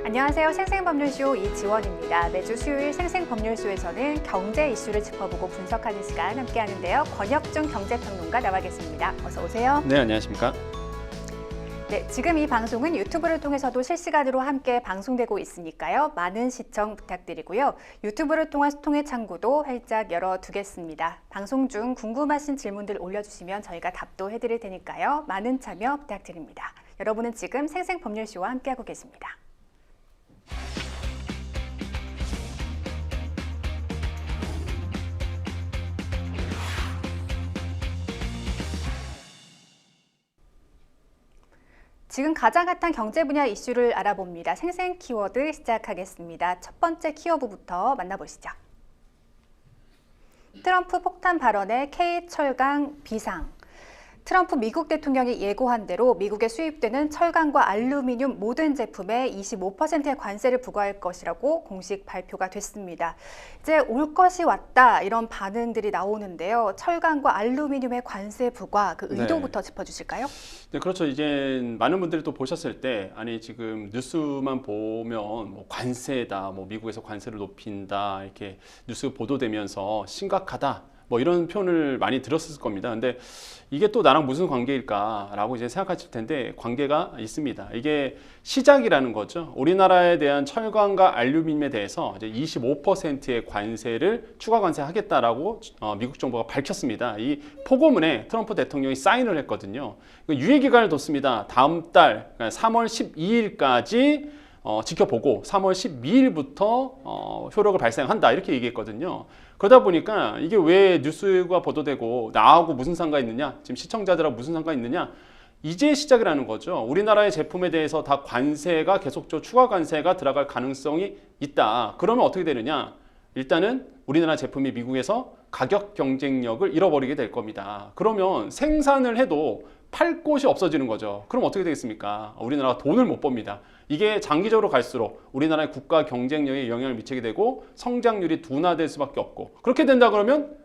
안녕하세요. 생생법률쇼 이지원입니다. 매주 수요일 생생법률쇼에서는 경제 이슈를 짚어보고 분석하는 시간 함께 하는데요. 권혁중 경제평론가 나와 계십니다. 어서 오세요. 네, 안녕하십니까? 네, 지금 이 방송은 유튜브를 통해서도 실시간으로 함께 방송되고 있으니까요. 많은 시청 부탁드리고요. 유튜브를 통한 소통의 창구도 활짝 열어두겠습니다. 방송 중 궁금하신 질문들 올려주시면 저희가 답도 해드릴 테니까요. 많은 참여 부탁드립니다. 여러분은 지금 생생법률쇼와 함께하고 계십니다. 지금 가장 핫한 경제 분야 이슈를 알아봅니다. 생생 키워드 시작하겠습니다. 첫 번째 키워드부터 만나보시죠. 트럼프 폭탄 발언에 K철강 비상. 트럼프 미국 대통령이 예고한 대로 미국에 수입되는 철강과 알루미늄 모든 제품에 25%의 관세를 부과할 것이라고 공식 발표가 됐습니다. 이제 올 것이 왔다 이런 반응들이 나오는데요. 철강과 알루미늄의 관세 부과 그 의도부터 짚어주실까요? 네, 그렇죠. 이제 많은 분들이 또 보셨을 때 아니 지금 뉴스만 보면 뭐 관세다, 뭐 미국에서 관세를 높인다 이렇게 뉴스 보도되면서 심각하다. 뭐 이런 표현을 많이 들었을 겁니다. 근데 이게 또 나랑 무슨 관계일까라고 이제 생각하실 텐데 관계가 있습니다. 이게 시작이라는 거죠. 우리나라에 대한 철강과 알루미늄에 대해서 이제 25%의 관세를 추가 관세하겠다라고 미국 정부가 밝혔습니다. 이 포고문에 트럼프 대통령이 사인을 했거든요. 유예 기간을 뒀습니다. 다음 달 3월 12일까지 지켜보고 3월 12일부터 효력을 발생한다 이렇게 얘기했거든요. 그러다 보니까 이게 왜 뉴스가 보도되고 나하고 무슨 상관이 있느냐, 지금 시청자들하고 무슨 상관이 있느냐, 이제 시작이라는 거죠. 우리나라의 제품에 대해서 다 관세가 계속적으로 추가 관세가 들어갈 가능성이 있다. 그러면 어떻게 되느냐? 일단은 우리나라 제품이 미국에서 가격 경쟁력을 잃어버리게 될 겁니다. 그러면 생산을 해도 팔 곳이 없어지는 거죠. 그럼 어떻게 되겠습니까? 우리나라가 돈을 못 법니다. 이게 장기적으로 갈수록 우리나라의 국가 경쟁력에 영향을 미치게 되고 성장률이 둔화될 수밖에 없고, 그렇게 된다 그러면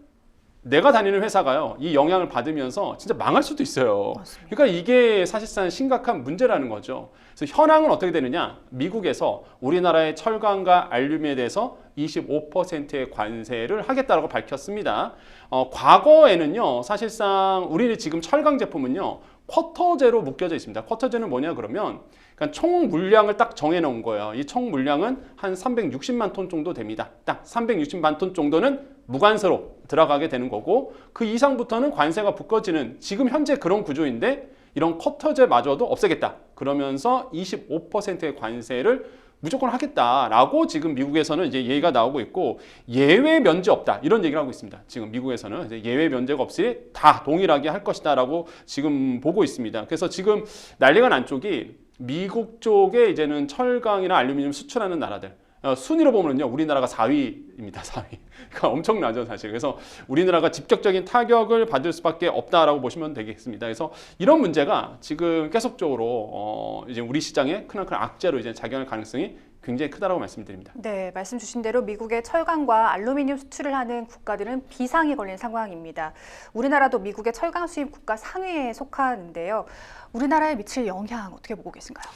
내가 다니는 회사가요, 이 영향을 받으면서 진짜 망할 수도 있어요. 맞습니다. 그러니까 이게 사실상 심각한 문제라는 거죠. 그래서 현황은 어떻게 되느냐? 미국에서 우리나라의 철강과 알루미늄에 대해서 25%의 관세를 하겠다라고 밝혔습니다. 과거에는요, 사실상 우리 지금 철강 제품은요, 쿼터제로 묶여져 있습니다. 쿼터제는 뭐냐 그러면 그러니까 총 물량을 딱 정해 놓은 거예요. 이 총 물량은 한 360만 톤 정도 됩니다. 딱 360만 톤 정도는 무관세로 들어가게 되는 거고, 그 이상부터는 관세가 붙어지는 지금 현재 그런 구조인데, 이런 쿼터제마저도 없애겠다. 그러면서 25%의 관세를 무조건 하겠다라고 지금 미국에서는 이제 얘기가 나오고 있고, 예외 면제 없다 이런 얘기를 하고 있습니다. 지금 미국에서는 이제 예외 면제가 없이 다 동일하게 할 것이다라고 지금 보고 있습니다. 그래서 지금 난리가 난 쪽이 미국 쪽에 이제는 철강이나 알루미늄 수출하는 나라들, 순위로 보면요, 우리나라가 4위입니다. 4위. 그러니까 엄청나죠, 사실. 그래서 우리나라가 직접적인 타격을 받을 수밖에 없다라고 보시면 되겠습니다. 그래서 이런 문제가 지금 계속적으로 이제 우리 시장에 크나큰 악재로 이제 작용할 가능성이 굉장히 크다라고 말씀드립니다. 네, 말씀 주신 대로 미국의 철강과 알루미늄 수출을 하는 국가들은 비상이 걸린 상황입니다. 우리나라도 미국의 철강 수입 국가 상위에 속하는데요. 우리나라에 미칠 영향 어떻게 보고 계신가요?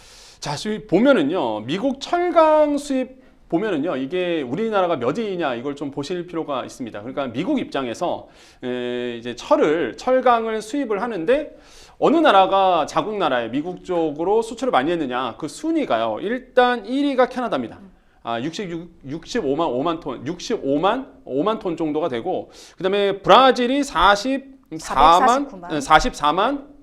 자, 지금 보면은요, 미국 철강 수입 보면은요, 이게 우리나라가 몇 위냐 이걸 좀 보실 필요가 있습니다. 그러니까 미국 입장에서 이제 철강을 수입을 하는데 어느 나라가 자국 나라에 미국 쪽으로 수출을 많이 했느냐, 그 순위가요, 일단 1위가 캐나다입니다. 65만 5만 톤 정도가 되고, 그다음에 브라질이 449만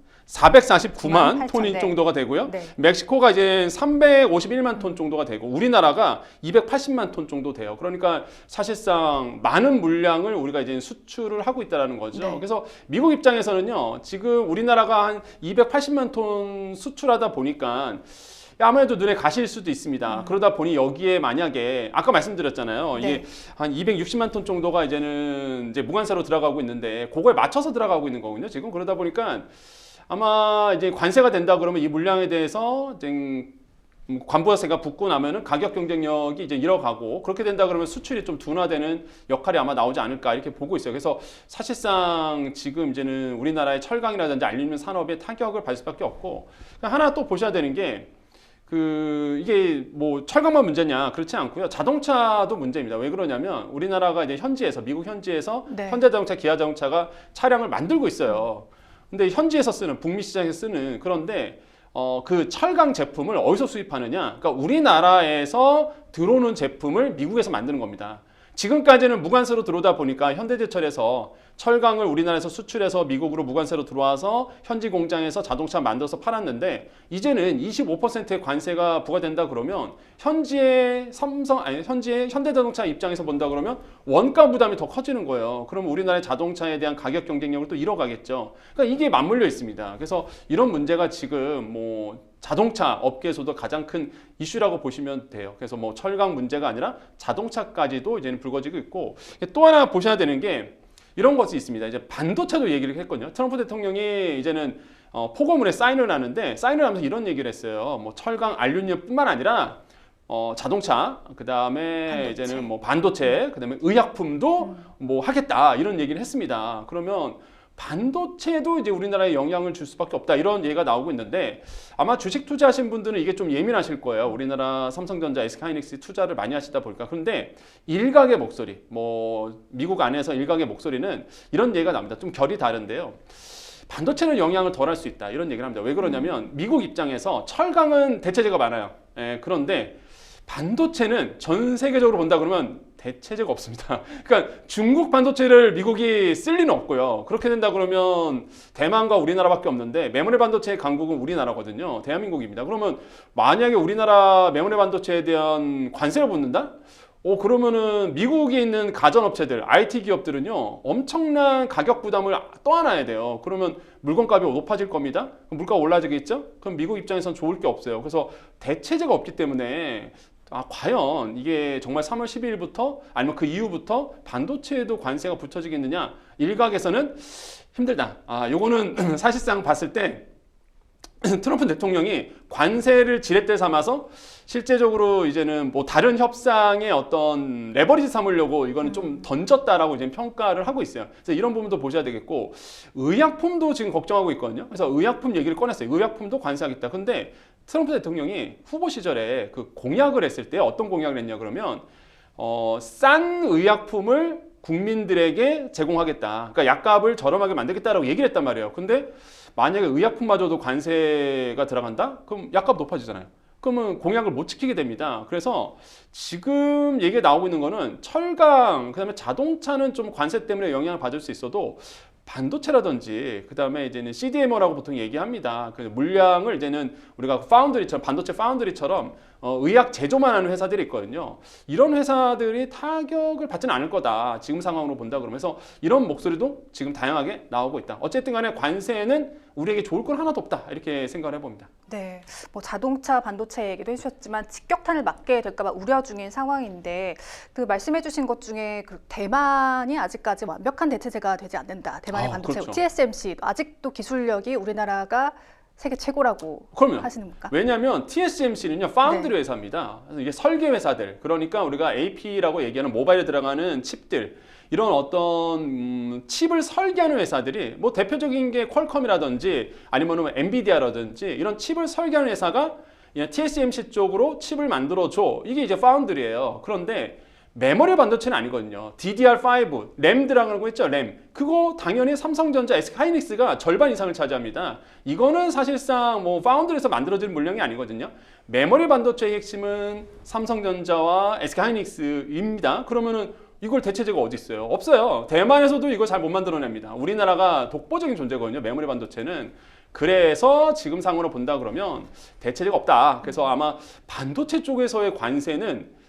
톤 정도가 되고요. 네. 멕시코가 이제 351만 톤 정도가 되고, 우리나라가 280만 톤 정도 돼요. 그러니까 사실상 많은 물량을 우리가 이제 수출을 하고 있다는 거죠. 네. 그래서 미국 입장에서는요, 지금 우리나라가 한 280만 톤 수출하다 보니까 아무래도 눈에 가실 수도 있습니다. 그러다 보니 여기에 만약에 아까 말씀드렸잖아요. 이게 네. 한 260만 톤 정도가 이제는 이제 무관세로 들어가고 있는데 그거에 맞춰서 들어가고 있는 거거든요. 지금 그러다 보니까 아마 이제 관세가 된다 그러면 이 물량에 대해서 관부가세가 붙고 나면은 가격 경쟁력이 이제 잃어가고, 그렇게 된다 그러면 수출이 좀 둔화되는 역할이 아마 나오지 않을까 이렇게 보고 있어요. 그래서 사실상 지금 이제는 우리나라의 철강이라든지 알루미늄 산업에 타격을 받을 수밖에 없고, 하나 또 보셔야 되는 게 이게 뭐 철강만 문제냐 그렇지 않고요. 자동차도 문제입니다. 왜 그러냐면 우리나라가 이제 현지에서 미국 현지에서 네. 현대자동차, 기아자동차가 차량을 만들고 있어요. 근데 현지에서 쓰는 북미 시장에서 쓰는 그런데 그 철강 제품을 어디서 수입하느냐? 그러니까 우리나라에서 들어오는 제품을 미국에서 만드는 겁니다. 지금까지는 무관세로 들어오다 보니까 현대제철에서 철강을 우리나라에서 수출해서 미국으로 무관세로 들어와서 현지 공장에서 자동차 만들어서 팔았는데 이제는 25%의 관세가 부과된다 그러면 현지의 현지의 현대자동차 입장에서 본다 그러면 원가 부담이 더 커지는 거예요. 그럼 우리나라의 자동차에 대한 가격 경쟁력을 또 잃어가겠죠. 그러니까 이게 맞물려 있습니다. 그래서 이런 문제가 지금 뭐 자동차 업계에서도 가장 큰 이슈라고 보시면 돼요. 그래서 뭐 철강 문제가 아니라 자동차까지도 이제는 불거지고 있고 또 하나 보셔야 되는 게 이런 것이 있습니다. 이제 반도체도 얘기를 했거든요. 트럼프 대통령이 이제는 포고문에 사인을 하는데 사인을 하면서 이런 얘기를 했어요. 뭐 철강, 알루미늄뿐만 아니라 자동차, 그 다음에 이제는 뭐 반도체, 그 다음에 의약품도 뭐 하겠다 이런 얘기를 했습니다. 그러면 반도체도 이제 우리나라에 영향을 줄 수밖에 없다 이런 얘기가 나오고 있는데 아마 주식 투자하신 분들은 이게 좀 예민하실 거예요. 우리나라 삼성전자, SK하이닉스 투자를 많이 하시다 보니까. 그런데 일각의 목소리, 뭐 미국 안에서 일각의 목소리는 이런 얘기가 납니다. 좀 결이 다른데요. 반도체는 영향을 덜 할 수 있다 이런 얘기를 합니다. 왜 그러냐면 미국 입장에서 철강은 대체재가 많아요. 그런데 반도체는 전 세계적으로 본다 그러면 대체재가 없습니다. 그러니까 중국 반도체를 미국이 쓸 리는 없고요. 그렇게 된다 그러면 대만과 우리나라밖에 없는데 메모리 반도체의 강국은 우리나라거든요. 대한민국입니다. 그러면 만약에 우리나라 메모리 반도체에 대한 관세를 붙는다? 그러면은 미국에 있는 가전업체들, IT 기업들은요, 엄청난 가격 부담을 떠안아야 돼요. 그러면 물건값이 높아질 겁니다. 그럼 물가가 올라지겠죠? 그럼 미국 입장에선 좋을 게 없어요. 그래서 대체재가 없기 때문에 과연 이게 정말 3월 12일부터 아니면 그 이후부터 반도체에도 관세가 붙여지겠느냐? 일각에서는 힘들다. 요거는 사실상 봤을 때 트럼프 대통령이 관세를 지렛대 삼아서 실제적으로 이제는 뭐 다른 협상의 어떤 레버리지 삼으려고 이거는 좀 던졌다라고 이제 평가를 하고 있어요. 그래서 이런 부분도 보셔야 되겠고 의약품도 지금 걱정하고 있거든요. 그래서 의약품 얘기를 꺼냈어요. 의약품도 관세하겠다. 근데 트럼프 대통령이 후보 시절에 그 공약을 했을 때 어떤 공약을 했냐 그러면 싼 의약품을 국민들에게 제공하겠다. 그러니까 약값을 저렴하게 만들겠다라고 얘기를 했단 말이에요. 근데 만약에 의약품마저도 관세가 들어간다? 그럼 약값 높아지잖아요. 그러면 공약을 못 지키게 됩니다. 그래서 지금 얘기가 나오고 있는 거는 철강, 그다음에 자동차는 좀 관세 때문에 영향을 받을 수 있어도 반도체라든지 그다음에 이제는 CDMO라고 보통 얘기합니다. 그 물량을 이제는 우리가 파운드리처럼 반도체 파운드리처럼 의약 제조만 하는 회사들이 있거든요. 이런 회사들이 타격을 받지는 않을 거다. 지금 상황으로 본다 그러면서 이런 목소리도 지금 다양하게 나오고 있다. 어쨌든 간에 관세는 우리에게 좋을 건 하나도 없다. 이렇게 생각을 해봅니다. 네, 뭐 자동차, 반도체 얘기도 해주셨지만 직격탄을 맞게 될까 봐 우려 중인 상황인데 그 말씀해주신 것 중에 그 대만이 아직까지 완벽한 대체제가 되지 않는다. 대만의 반도체 그렇죠. TSMC 아직도 기술력이 우리나라가 세계 최고라고 그러면 하시는 건가? 왜냐하면 TSMC는요 파운드리 회사입니다. 그래서 이게 설계 회사들 그러니까 우리가 AP라고 얘기하는 모바일에 들어가는 칩들 이런 어떤 칩을 설계하는 회사들이 뭐 대표적인 게 퀄컴이라든지 아니면 엔비디아라든지 이런 칩을 설계하는 회사가 TSMC 쪽으로 칩을 만들어줘. 이게 이제 파운드리예요. 그런데 메모리 반도체는 아니거든요. DDR5, 램 들어가고 있죠, 램. 그거 당연히 삼성전자, SK하이닉스가 절반 이상을 차지합니다. 이거는 사실상 뭐 파운드리에서 만들어질 물량이 아니거든요. 메모리 반도체의 핵심은 삼성전자와 SK하이닉스입니다. 그러면은 이걸 대체제가 어디 있어요? 없어요. 대만에서도 이거 잘 못 만들어냅니다. 우리나라가 독보적인 존재거든요, 메모리 반도체는. 그래서 지금 상으로 본다 그러면 대체제가 없다. 그래서 아마 반도체 쪽에서의 관세는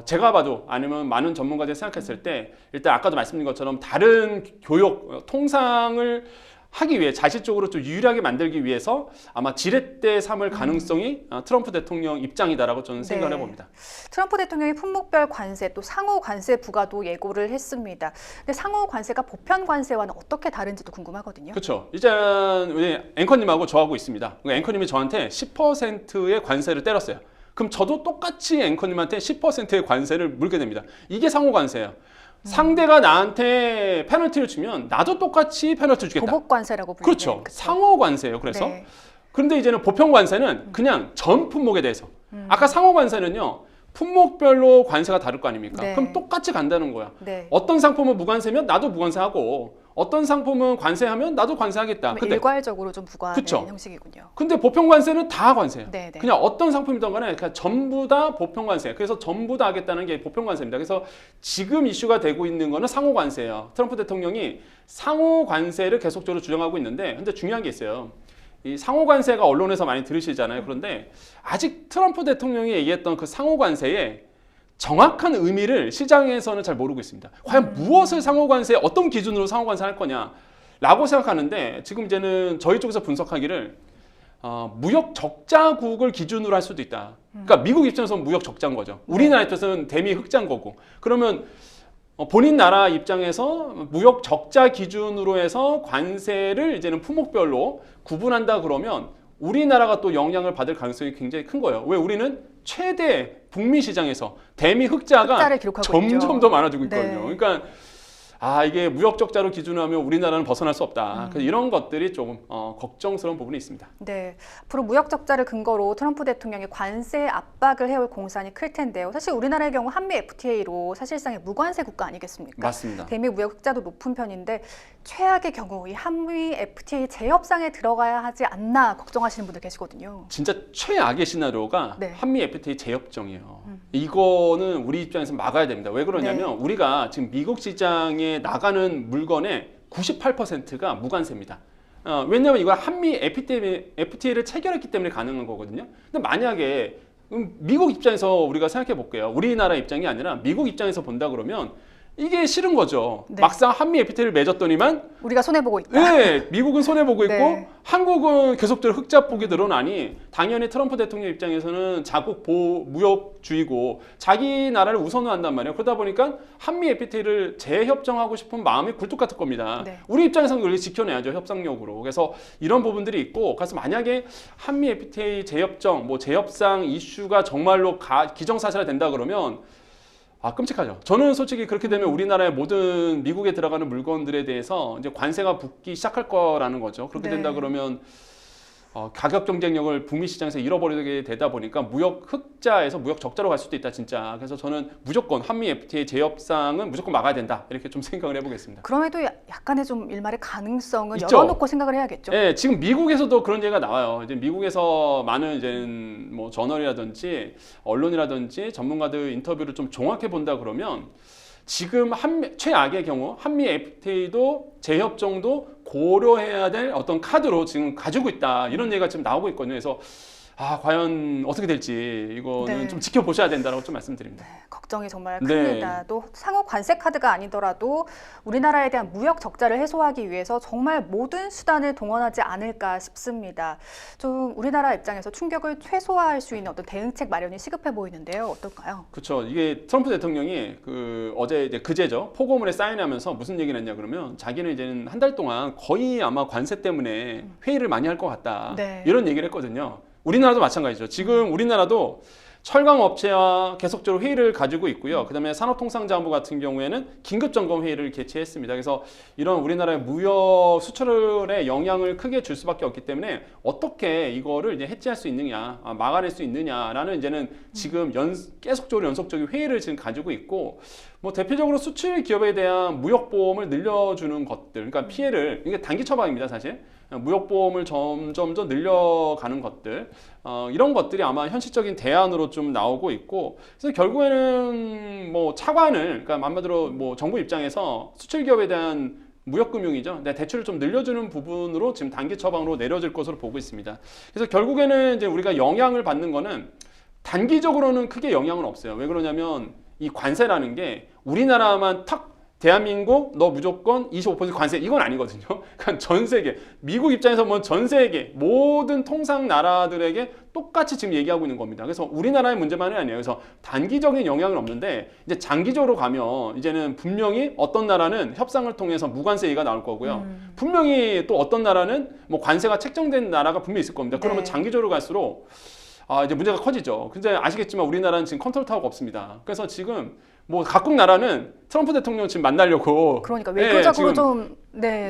제가 봐도 아니면 많은 전문가들이 생각했을 때 일단 아까도 말씀드린 것처럼 다른 교육, 통상을 하기 위해 자실적으로 좀 유리하게 만들기 위해서 아마 지렛대 삼을 가능성이 트럼프 대통령 입장이다라고 저는 생각을 해봅니다. 트럼프 대통령이 품목별 관세 또 상호 관세 부과도 예고를 했습니다. 근데 상호 관세가 보편 관세와는 어떻게 다른지도 궁금하거든요. 그렇죠. 일단 우리 앵커님하고 저하고 있습니다. 앵커님이 저한테 10%의 관세를 때렸어요. 그럼 저도 똑같이 앵커님한테 10%의 관세를 물게 됩니다. 이게 상호 관세예요. 상대가 나한테 페널티를 주면 나도 똑같이 페널티를 주겠다. 보복 관세라고 불리는. 그렇죠. 상호 관세예요. 그래서 네. 그런데 이제는 보편 관세는 그냥 전 품목에 대해서. 아까 상호 관세는요. 품목별로 관세가 다를 거 아닙니까? 네. 그럼 똑같이 간다는 거야. 네. 어떤 상품은 무관세면 나도 무관세하고 어떤 상품은 관세하면 나도 관세하겠다. 근데 일괄적으로 좀 부과하는 그쵸. 형식이군요. 근데 보편 관세는 다 관세예요. 네, 네. 그냥 어떤 상품이든 간에 그냥 전부 다 보편 관세. 그래서 전부 다 하겠다는 게 보편 관세입니다. 그래서 지금 이슈가 되고 있는 거는 상호 관세예요. 트럼프 대통령이 상호 관세를 계속적으로 주장하고 있는데 근데 중요한 게 있어요. 이 상호 관세가 언론에서 많이 들으시잖아요. 그런데 아직 트럼프 대통령이 얘기했던 그 상호 관세의 정확한 의미를 시장에서는 잘 모르고 있습니다. 과연 무엇을 상호 관세, 어떤 기준으로 상호 관세 할 거냐라고 생각하는데 지금 이제는 저희 쪽에서 분석하기를 무역 적자국을 기준으로 할 수도 있다. 그러니까 미국 입장에서는 무역 적자인 거죠. 우리나라 입장에서는 대미 흑자인 거고. 그러면 본인 나라 입장에서 무역 적자 기준으로 해서 관세를 이제는 품목별로 구분한다 그러면 우리나라가 또 영향을 받을 가능성이 굉장히 큰 거예요. 왜 우리는 최대 북미 시장에서 대미 흑자가 흑자를 기록하고 점점 있죠. 더 많아지고 있거든요. 네. 그러니까 이게 무역 적자로 기준하면 우리나라는 벗어날 수 없다. 그래서 이런 것들이 조금 걱정스러운 부분이 있습니다. 네, 앞으로 무역 적자를 근거로 트럼프 대통령이 관세 압박을 해올 공산이 클 텐데요. 사실 우리나라의 경우 한미 FTA로 사실상의 무관세 국가 아니겠습니까? 맞습니다. 대미 무역 흑자도 높은 편인데 최악의 경우 이 한미 FTA 재협상에 들어가야 하지 않나 걱정하시는 분들 계시거든요. 진짜 최악의 시나리오가 네. 한미 FTA 재협정이에요. 이거는 우리 입장에서 막아야 됩니다. 왜 그러냐면 우리가 지금 미국 시장에 나가는 물건의 98%가 무관세입니다. 왜냐하면 이거 한미 FTA를 체결했기 때문에 가능한 거거든요. 근데 만약에 미국 입장에서 우리가 생각해 볼게요. 우리나라 입장이 아니라 미국 입장에서 본다 그러면 이게 싫은 거죠. 네. 막상 한미 FTA를 맺었더니만 우리가 손해보고 있다. 네, 미국은 손해보고 있고 네. 한국은 계속적으로 흑자폭이 늘어나니 당연히 트럼프 대통령 입장에서는 자국 보호 무역주의고 자기 나라를 우선으로 한단 말이에요. 그러다 보니까 한미 FTA를 재협정하고 싶은 마음이 굴뚝 같을 겁니다. 네. 우리 입장에서는 그걸 지켜내야죠. 협상력으로. 그래서 이런 부분들이 있고 그래서 만약에 한미 FTA 재협정, 뭐 재협상 이슈가 정말로 기정사실화 된다 그러면 끔찍하죠. 저는 솔직히 그렇게 되면 우리나라의 모든 미국에 들어가는 물건들에 대해서 이제 관세가 붙기 시작할 거라는 거죠. 그렇게 네. 된다 그러면 가격 경쟁력을 북미 시장에서 잃어버리게 되다 보니까 무역 흑자에서 무역 적자로 갈 수도 있다 진짜. 그래서 저는 무조건 한미 FTA 재협상은 무조건 막아야 된다 이렇게 좀 생각을 해보겠습니다. 그럼에도 약간의 좀 일말의 가능성은 있죠. 열어놓고 생각을 해야겠죠. 네, 지금 미국에서도 그런 얘기가 나와요. 이제 미국에서 많은 이제 뭐 저널이라든지 언론이라든지 전문가들 인터뷰를 좀 종합해 본다 그러면 지금 최악의 경우 한미 FTA도 재협정도 고려해야 될 어떤 카드로 지금 가지고 있다 이런 얘기가 지금 나오고 있거든요. 그래서 과연 어떻게 될지 이거는 네. 좀 지켜보셔야 된다고 좀 말씀드립니다. 걱정이 정말 네. 큽니다. 또 상호 관세 카드가 아니더라도 우리나라에 대한 무역 적자를 해소하기 위해서 정말 모든 수단을 동원하지 않을까 싶습니다. 좀 우리나라 입장에서 충격을 최소화할 수 있는 어떤 대응책 마련이 시급해 보이는데요. 어떨까요? 그렇죠. 이게 트럼프 대통령이 어제 이제 그제죠. 포고문에 사인하면서 무슨 얘기를 했냐 그러면 자기는 이제는 한 달 동안 거의 아마 관세 때문에 회의를 많이 할 것 같다. 네. 이런 얘기를 했거든요. 우리나라도 마찬가지죠. 지금 우리나라도 철강 업체와 계속적으로 회의를 가지고 있고요. 그다음에 산업통상자원부 같은 경우에는 긴급점검 회의를 개최했습니다. 그래서 이런 우리나라의 무역 수출에 영향을 크게 줄 수밖에 없기 때문에 어떻게 이거를 이제 해지할 수 있느냐, 막아낼 수 있느냐라는 이제는 지금 계속적으로 연속적인 회의를 지금 가지고 있고, 뭐 대표적으로 수출 기업에 대한 무역 보험을 늘려주는 것들, 그러니까 피해를 이게 단기 처방입니다, 사실. 무역 보험을 점점 더 늘려가는 것들, 이런 것들이 아마 현실적인 대안으로 좀 나오고 있고, 그래서 결국에는 뭐 차관을, 그러니까 한마디로 뭐 정부 입장에서 수출 기업에 대한 무역금융이죠. 네, 대출을 좀 늘려주는 부분으로 지금 단기 처방으로 내려질 것으로 보고 있습니다. 그래서 결국에는 이제 우리가 영향을 받는 거는 단기적으로는 크게 영향은 없어요. 왜 그러냐면 이 관세라는 게 우리나라만 탁 대한민국 너 무조건 25% 관세 이건 아니거든요. 그러니까 전 세계 미국 입장에서 뭐 전 세계 모든 통상 나라들에게 똑같이 지금 얘기하고 있는 겁니다. 그래서 우리나라의 문제만이 아니에요. 그래서 단기적인 영향은 없는데 이제 장기적으로 가면 이제는 분명히 어떤 나라는 협상을 통해서 무관세 얘기가 나올 거고요. 분명히 또 어떤 나라는 뭐 관세가 책정된 나라가 분명히 있을 겁니다. 그러면 네. 장기적으로 갈수록 이제 문제가 커지죠. 근데 아시겠지만 우리나라는 지금 컨트롤 타워가 없습니다. 그래서 지금 뭐 각국 나라는 트럼프 대통령 지금 만나려고 그러니까 외교적으로 지금 좀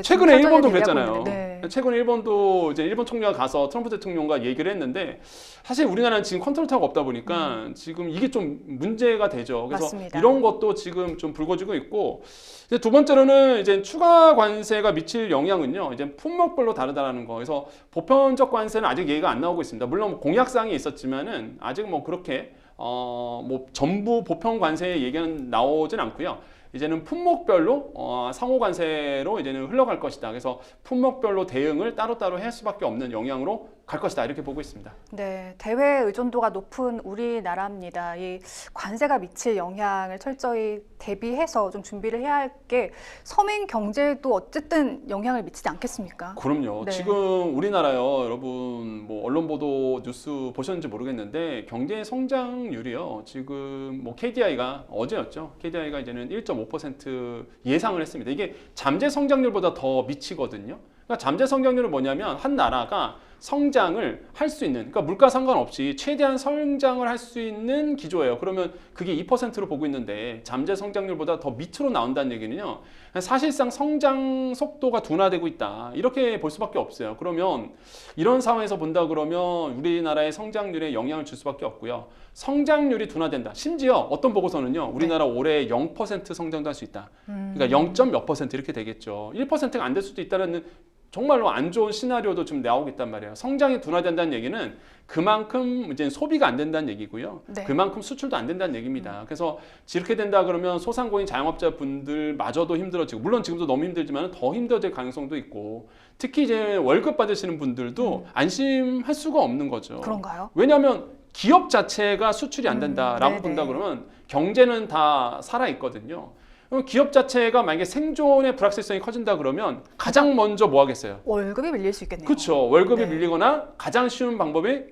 최근에 좀 일본도 터전이 되려고 그랬잖아요. 있는데, 네. 최근에 일본도 이제 일본 총리가 가서 트럼프 대통령과 얘기를 했는데 사실 우리나라는 지금 컨트롤 타워가 없다 보니까 지금 이게 좀 문제가 되죠. 그래서 맞습니다. 이런 것도 지금 좀 불거지고 있고 이제 두 번째로는 이제 추가 관세가 미칠 영향은요. 이제 품목별로 다르다라는 거. 그래서 보편적 관세는 아직 얘기가 안 나오고 있습니다. 물론 공약사항이 있었지만은 아직 뭐 그렇게 뭐 전부 보편 관세 얘기는 나오진 않고요. 이제는 품목별로 상호 관세로 이제는 흘러갈 것이다. 그래서 품목별로 대응을 따로따로 할 수밖에 없는 영향으로 갈 것이다. 이렇게 보고 있습니다. 네, 대외 의존도가 높은 우리나라입니다. 이 관세가 미칠 영향을 철저히 대비해서 좀 준비를 해야 할 게 서민 경제에도 어쨌든 영향을 미치지 않겠습니까? 그럼요. 네. 지금 우리나라요, 여러분 뭐 언론 보도 뉴스 보셨는지 모르겠는데 경제 성장률이요. 지금 뭐 KDI가 어제였죠. KDI가 이제는 1.5% 예상을 했습니다. 이게 잠재 성장률보다 더 미치거든요. 그러니까 잠재 성장률은 뭐냐면 한 나라가 성장을 할 수 있는, 그러니까 물가 상관없이 최대한 성장을 할 수 있는 기조예요. 그러면 그게 2%로 보고 있는데 잠재 성장률보다 더 밑으로 나온다는 얘기는요. 사실상 성장 속도가 둔화되고 있다. 이렇게 볼 수밖에 없어요. 그러면 이런 상황에서 본다 그러면 우리나라의 성장률에 영향을 줄 수밖에 없고요. 성장률이 둔화된다. 심지어 어떤 보고서는요. 우리나라 올해 0% 성장도 할 수 있다. 그러니까 0. 몇 % 이렇게 되겠죠. 1%가 안 될 수도 있다는 정말로 안 좋은 시나리오도 좀 나오고 있단 말이에요. 성장이 둔화된다는 얘기는 그만큼 이제 소비가 안 된다는 얘기고요. 네. 그만큼 수출도 안 된다는 얘기입니다. 그래서 이렇게 된다 그러면 소상공인 자영업자분들마저도 힘들어지고, 물론 지금도 너무 힘들지만 더 힘들어질 가능성도 있고, 특히 이제 월급 받으시는 분들도 안심할 수가 없는 거죠. 그런가요? 왜냐하면 기업 자체가 수출이 안 된다라고 네네. 본다 그러면 경제는 다 살아 있거든요. 그럼 기업 자체가 만약에 생존의 불확실성이 커진다 그러면 가장 먼저 뭐 하겠어요? 월급이 밀릴 수 있겠네요. 그렇죠. 월급이 네. 밀리거나 가장 쉬운 방법이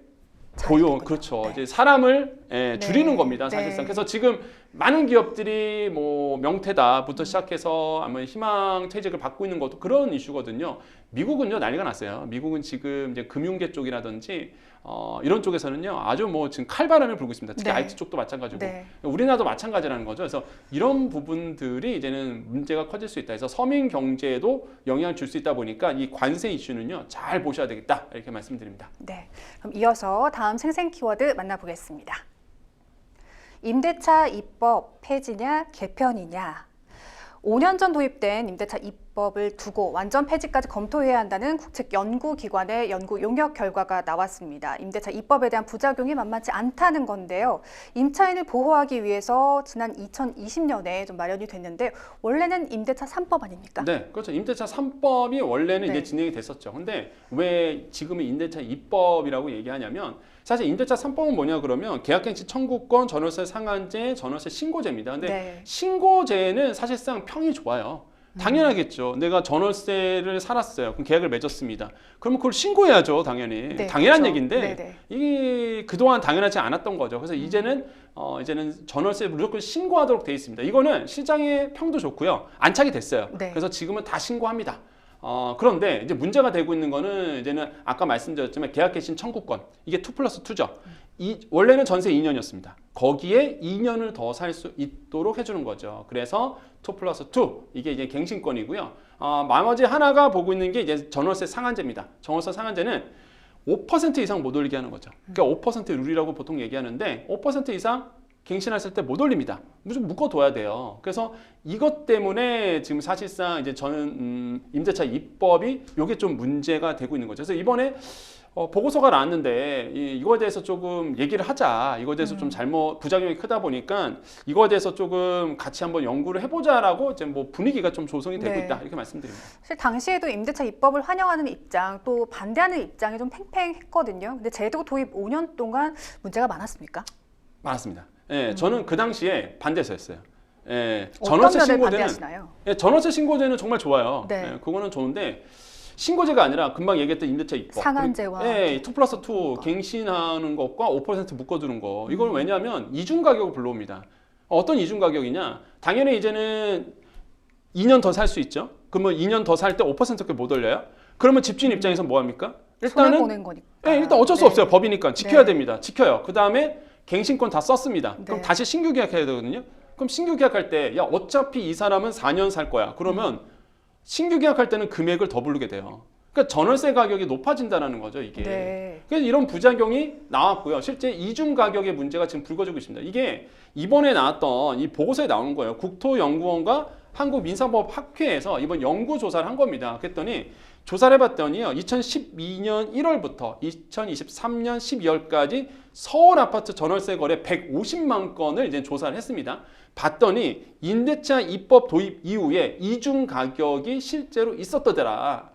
자유롭군요. 그렇죠. 네. 이제 사람을 줄이는 네. 겁니다. 사실상. 그래서 지금 많은 기업들이 뭐 명태다부터 시작해서 아마 희망 퇴직을 받고 있는 것도 그런 이슈거든요. 미국은요 난리가 났어요. 미국은 지금 이제 금융계 쪽이라든지 이런 쪽에서는요 아주 뭐 지금 칼바람을 불고 있습니다. 특히 네. IT 쪽도 마찬가지고 네. 우리나라도 마찬가지라는 거죠. 그래서 이런 부분들이 이제는 문제가 커질 수 있다. 그래서 서민 경제에도 영향을 줄 수 있다 보니까 이 관세 이슈는요 잘 보셔야 되겠다 이렇게 말씀드립니다. 네. 그럼 이어서 다음 생생 키워드 만나보겠습니다. 임대차 입법 폐지냐 개편이냐. 5년 전 도입된 임대차 입법을 두고 완전 폐지까지 검토해야 한다는 국책 연구기관의 연구 용역 결과가 나왔습니다. 임대차 입법에 대한 부작용이 만만치 않다는 건데요. 임차인을 보호하기 위해서 지난 2020년에 좀 마련이 됐는데 원래는 임대차 3법 아닙니까? 네, 그렇죠. 임대차 3법이 원래는 네. 이제 진행이 됐었죠. 근데 왜 지금은 임대차 입법이라고 얘기하냐면 사실 임대차 3법은 뭐냐 그러면 계약갱신 청구권, 전월세 상한제, 전월세 신고제입니다. 근데 네. 신고제는 사실상 평이 좋아요. 당연하겠죠. 내가 전월세를 살았어요. 그럼 계약을 맺었습니다. 그러면 그걸 신고해야죠, 당연히. 네, 당연한 그렇죠. 얘기인데 네네. 이게 그동안 당연하지 않았던 거죠. 그래서 이제는 전월세 무조건 신고하도록 돼 있습니다. 이거는 시장의 평도 좋고요. 안착이 됐어요. 네. 그래서 지금은 다 신고합니다. 그런데 이제 문제가 되고 있는 거는 이제는 아까 말씀드렸지만 계약갱신 청구권 이게 2+2죠. 원래는 전세 2년이었습니다. 거기에 2년을 더 살 수 있도록 해주는 거죠. 그래서 2+2 이게 이제 갱신권이고요. 나머지 하나가 보고 있는 게 이제 전월세 상한제입니다. 전월세 상한제는 5% 이상 못 올리게 하는 거죠. 그러니까 5% 룰이라고 보통 얘기하는데 5% 이상 갱신했을 때 못 올립니다. 무조건 묶어둬야 돼요. 그래서 이것 때문에 지금 사실상 이제 저는 임대차 입법이 이게 좀 문제가 되고 있는 거죠. 그래서 이번에 보고서가 나왔는데 이거에 대해서 조금 얘기를 하자. 이거에 대해서 좀 부작용이 크다 보니까 이거에 대해서 조금 같이 한번 연구를 해보자라고 이제 뭐 분위기가 좀 조성이 되고 네. 있다 이렇게 말씀드립니다. 사실 당시에도 임대차 입법을 환영하는 입장 또 반대하는 입장이 좀 팽팽했거든요. 근데 제도 도입 5년 동안 문제가 많았습니까? 많았습니다. 예, 저는 그 당시에 반대서였어요. 예, 어떤 전월세 면을 신고제는 반대하시나요? 전월세 신고제는 정말 좋아요. 네. 예, 그거는 좋은데 신고제가 아니라 금방 얘기했던 임대차 입법. 상한제와 예, 2+2 갱신하는 것과 5% 묶어두는 거. 이건 왜냐하면 이중 가격을 불러옵니다. 어떤 이중 가격이냐? 당연히 이제는 2년 더 살 수 있죠. 그러면 2년 더 살 때 5%밖에 못 올려요? 그러면 집주인 입장에서 뭐 합니까? 손해 보는 거니까. 예, 일단 어쩔 수 네. 없어요. 법이니까 지켜야 네. 됩니다. 지켜요. 그 다음에 갱신권 다 썼습니다. 그럼 네. 다시 신규 계약해야 되거든요. 그럼 신규 계약할 때 야 어차피 이 사람은 4년 살 거야. 그러면 신규 계약할 때는 금액을 더 부르게 돼요. 그러니까 전월세 가격이 높아진다는 거죠, 이게. 네. 그래서 이런 부작용이 나왔고요. 실제 이중 가격의 문제가 지금 불거지고 있습니다. 이게 이번에 나왔던 이 보고서에 나오는 거예요. 국토연구원과 한국민사법학회에서 이번 연구 조사를 한 겁니다. 그랬더니 조사를 해봤더니요, 2012년 1월부터 2023년 12월까지 서울 아파트 전월세 거래 150만 건을 이제 조사를 했습니다. 봤더니 임대차 입법 도입 이후에 이중 가격이 실제로 있었더라.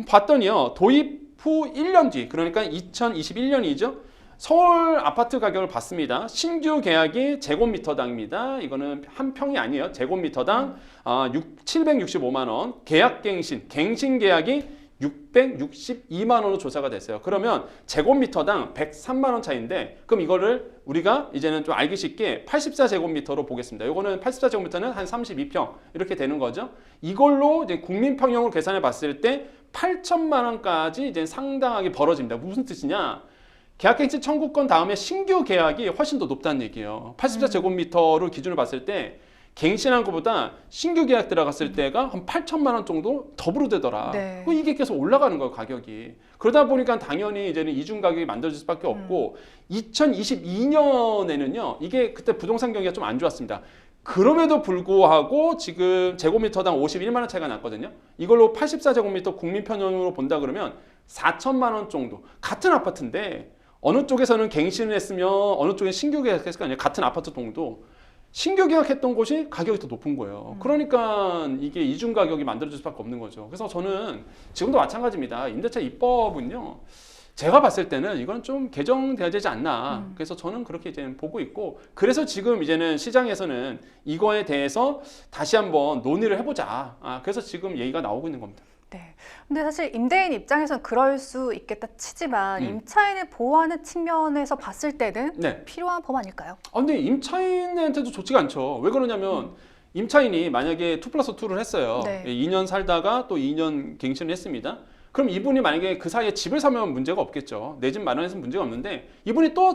봤더니요, 도입 후 1년 뒤, 그러니까 2021년이죠. 서울 아파트 가격을 봤습니다. 신규 계약이 제곱미터당입니다. 이거는 한 평이 아니에요. 제곱미터당 765만 원. 갱신 계약이 662만 원으로 조사가 됐어요. 그러면 제곱미터당 103만 원 차이인데, 그럼 이거를 우리가 이제는 좀 알기 쉽게 84제곱미터로 보겠습니다. 이거는 84제곱미터는 한 32평 이렇게 되는 거죠. 이걸로 이제 국민평형으로 계산해 봤을 때 8천만 원까지 이제 상당하게 벌어집니다. 무슨 뜻이냐? 계약갱신 청구권 다음에 신규 계약이 훨씬 더 높다는 얘기예요. 84제곱미터를 기준으로 봤을 때 갱신한 것보다 신규 계약 들어갔을 때가 한 8천만 원 정도 더 부르되더라. 네. 이게 계속 올라가는 거예요, 가격이. 그러다 보니까 당연히 이제는 이중 가격이 만들어질 수밖에 없고 2022년에는요. 이게 그때 부동산 경기가 좀 안 좋았습니다. 그럼에도 불구하고 지금 제곱미터당 51만 원 차이가 났거든요. 이걸로 84제곱미터 국민평형으로 본다 그러면 4천만 원 정도. 같은 아파트인데 어느 쪽에서는 갱신을 했으면 어느 쪽에 신규 계약했을까 아니라 같은 아파트 동도 신규 계약했던 곳이 가격이 더 높은 거예요. 그러니까 이게 이중 가격이 만들어질 수밖에 없는 거죠. 그래서 저는 지금도 마찬가지입니다. 임대차 입법은요. 제가 봤을 때는 이건 좀 개정돼야 되지 않나. 그래서 저는 그렇게 이제 보고 있고, 그래서 지금 이제는 시장에서는 이거에 대해서 다시 한번 논의를 해보자. 그래서 지금 얘기가 나오고 있는 겁니다. 네. 근데 사실 임대인 입장에서는 그럴 수 있겠다 치지만 임차인을 보호하는 측면에서 봤을 때는 네. 필요한 법 아닐까요? 근데 임차인한테도 좋지가 않죠. 왜 그러냐면 임차인이 만약에 2+2를 했어요. 네. 2년 살다가 또 2년 갱신을 했습니다. 그럼 이분이 만약에 그 사이에 집을 사면 문제가 없겠죠. 내 집 마련해서 문제가 없는데 이분이 또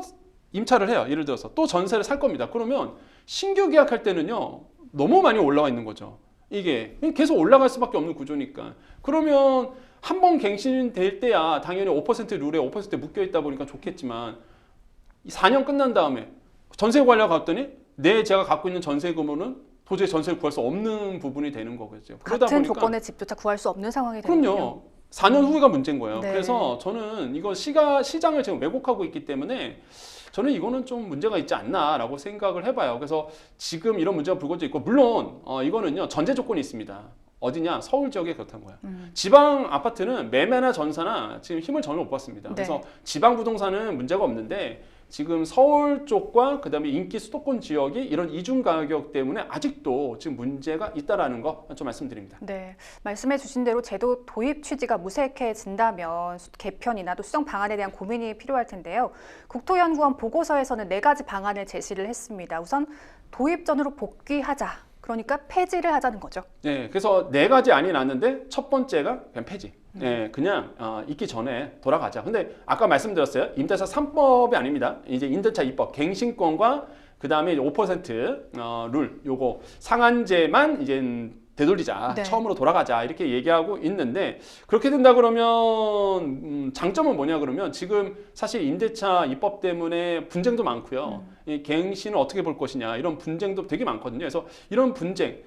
임차를 해요. 예를 들어서 또 전세를 살 겁니다. 그러면 신규 계약할 때는요. 너무 많이 올라와 있는 거죠. 이게 계속 올라갈 수밖에 없는 구조니까. 그러면 한 번 갱신될 때야 당연히 5% 룰에 5% 묶여 있다 보니까 좋겠지만 4년 끝난 다음에 전세 구하려고 갔더니 제가 갖고 있는 전세금으로는 도저히 전세를 구할 수 없는 부분이 되는 거겠죠. 그러다 같은 보니까 조건의 집조차 구할 수 없는 상황이 되는군요. 그럼요. 4년 후가 문제인 거예요. 네. 그래서 저는 이거 시장을 지금 왜곡하고 있기 때문에 저는 이거는 좀 문제가 있지 않나라고 생각을 해봐요. 그래서 지금 이런 문제가 불거져 있고, 물론 이거는요 전제 조건이 있습니다. 어디냐? 서울 지역에 그렇다는 거야. 지방 아파트는 매매나 전세나 지금 힘을 전혀 못 봤습니다. 네. 그래서 지방 부동산은 문제가 없는데 지금 서울 쪽과 그다음에 인기 수도권 지역이 이런 이중 가격 때문에 아직도 지금 문제가 있다라는 거 좀 말씀드립니다. 네, 말씀해 주신 대로 제도 도입 취지가 무색해진다면 개편이나 또 수정 방안에 대한 고민이 필요할 텐데요. 국토연구원 보고서에서는 4가지 방안을 제시를 했습니다. 우선 도입 전으로 복귀하자. 그러니까 폐지를 하자는 거죠. 네, 그래서 4가지 안이 났는데 첫 번째가 그냥 폐지. 네, 그냥 있기 전에 돌아가자. 근데 아까 말씀드렸어요. 임대차 3법이 아닙니다. 이제 임대차 입법, 갱신권과 그 다음에 5% 룰, 요거 상한제만 이제 되돌리자. 네. 처음으로 돌아가자. 이렇게 얘기하고 있는데, 그렇게 된다 그러면 장점은 뭐냐 그러면 지금 사실 임대차 입법 때문에 분쟁도 많고요. 이 갱신을 어떻게 볼 것이냐 이런 분쟁도 되게 많거든요. 그래서 이런 분쟁,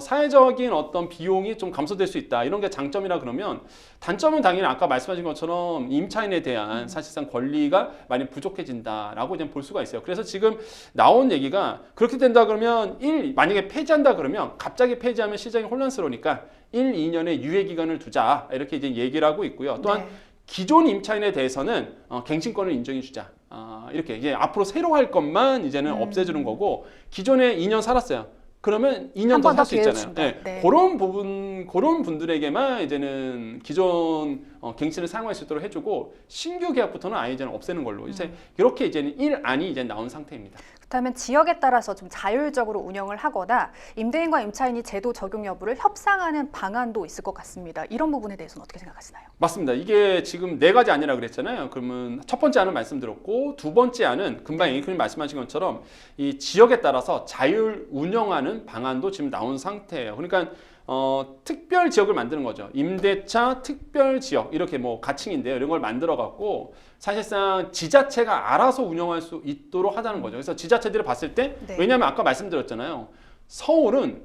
사회적인 어떤 비용이 좀 감소될 수 있다. 이런 게 장점이라 그러면, 단점은 당연히 아까 말씀하신 것처럼 임차인에 대한 사실상 권리가 많이 부족해진다라고 이제 볼 수가 있어요. 그래서 지금 나온 얘기가 그렇게 된다 그러면 만약에 폐지한다 그러면 갑자기 폐지하면 시장이 혼란스러우니까 2년의 유예 기간을 두자. 이렇게 이제 얘기를 하고 있고요. 또한 네. 기존 임차인에 대해서는 갱신권을 인정해 주자. 이렇게 이제 앞으로 새로 할 것만 이제는 없애주는 거고, 기존에 2년 살았어요. 그러면 2년 한 더 번 더 살 수 있잖아요. 기회를 준다. 네. 네. 그런 분들에게만 이제는 기존 갱신을 사용할 수 있도록 해주고 신규 계약부터는 아예 이제는 없애는 걸로 이제 이렇게 이제는 1안이 이제 나온 상태입니다. 그렇다면 지역에 따라서 좀 자율적으로 운영을 하거나 임대인과 임차인이 제도 적용 여부를 협상하는 방안도 있을 것 같습니다. 이런 부분에 대해서는 어떻게 생각하시나요? 맞습니다. 이게 지금 4가지 안이라 그랬잖아요. 그러면 첫 번째 안은 말씀드렸고 두 번째 안은 금방 앵커님 말씀하신 것처럼 이 지역에 따라서 자율 운영하는 방안도 지금 나온 상태예요. 그러니까 특별 지역을 만드는 거죠. 임대차 특별 지역 이렇게 뭐 가칭인데요. 이런 걸 만들어 갖고 사실상 지자체가 알아서 운영할 수 있도록 하자는 거죠. 그래서 지자체들을 봤을 때 네. 왜냐하면 아까 말씀드렸잖아요. 서울은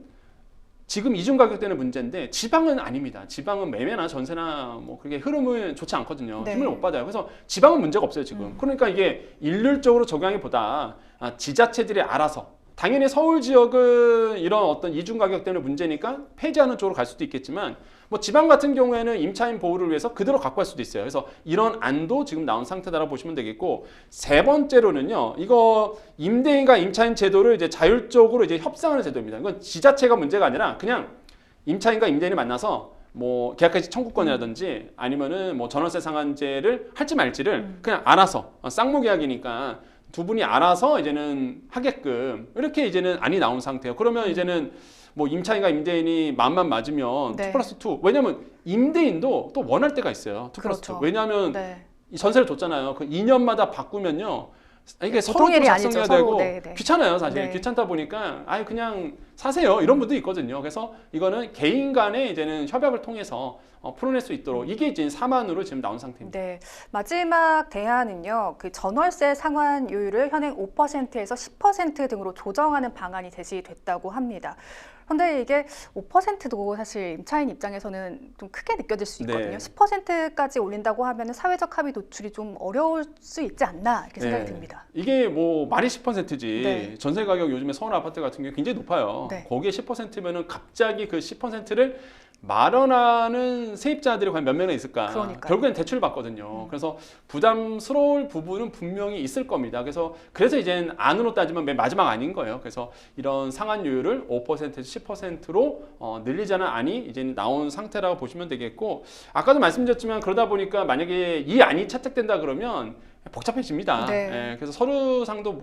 지금 이중 가격 때문에 문제인데 지방은 아닙니다. 지방은 매매나 전세나 뭐 그렇게 흐름은 좋지 않거든요. 네. 힘을 못 받아요. 그래서 지방은 문제가 없어요 지금. 그러니까 이게 일률적으로 적용하기보다 지자체들이 알아서 당연히 서울 지역은 이런 어떤 이중 가격 때문에 문제니까 폐지하는 쪽으로 갈 수도 있겠지만 뭐 지방 같은 경우에는 임차인 보호를 위해서 그대로 갖고 갈 수도 있어요. 그래서 이런 안도 지금 나온 상태다라고 보시면 되겠고 세 번째로는요. 이거 임대인과 임차인 제도를 이제 자율적으로 이제 협상하는 제도입니다. 이건 지자체가 문제가 아니라 그냥 임차인과 임대인이 만나서 뭐 계약까지 청구권이라든지 아니면은 뭐 전월세 상한제를 할지 말지를 그냥 알아서 쌍무 계약이니까 두 분이 알아서 이제는 하게끔 이렇게 이제는 안이 나온 상태예요. 그러면 이제는 뭐 임차인과 임대인이 마음만 맞으면 네. 2+2. 왜냐하면 임대인도 또 원할 때가 있어요. 2+2. 그렇죠. 왜냐하면 네. 이 전세를 줬잖아요. 그 2년마다 바꾸면요. 이게 서로 보통 좀 일이 아니죠, 작성해야 서로. 되고 네, 네. 귀찮아요. 사실 네. 귀찮다 보니까 아예 그냥 사세요. 이런 분도 있거든요. 그래서 이거는 개인 간에 이제는 협약을 통해서 풀어낼 수 있도록 이게 이제 3안으로 지금 나온 상태입니다. 네, 마지막 대안은요. 그 전월세 상환율을 현행 5%에서 10% 등으로 조정하는 방안이 제시됐다고 합니다. 그런데 이게 5%도 사실 임차인 입장에서는 좀 크게 느껴질 수 있거든요. 네. 10%까지 올린다고 하면 사회적 합의 도출이 좀 어려울 수 있지 않나 이렇게 생각이 네. 듭니다. 이게 뭐 말이 10%지 네. 전세 가격 요즘에 서울 아파트 같은 경우 굉장히 높아요. 네. 거기에 10%면은 갑자기 그 10%를 마련하는 세입자들이 과연 몇 명이나 있을까? 그러니까요. 결국엔 대출을 받거든요. 그래서 부담스러울 부분은 분명히 있을 겁니다. 그래서 이제는 안으로 따지면 맨 마지막 안인 거예요. 그래서 이런 상한율을 5%에서 10%로 늘리자는 안이 이제는 나온 상태라고 보시면 되겠고 아까도 말씀드렸지만 그러다 보니까 만약에 이 안이 채택된다 그러면 복잡해집니다. 네. 예, 그래서 서류상도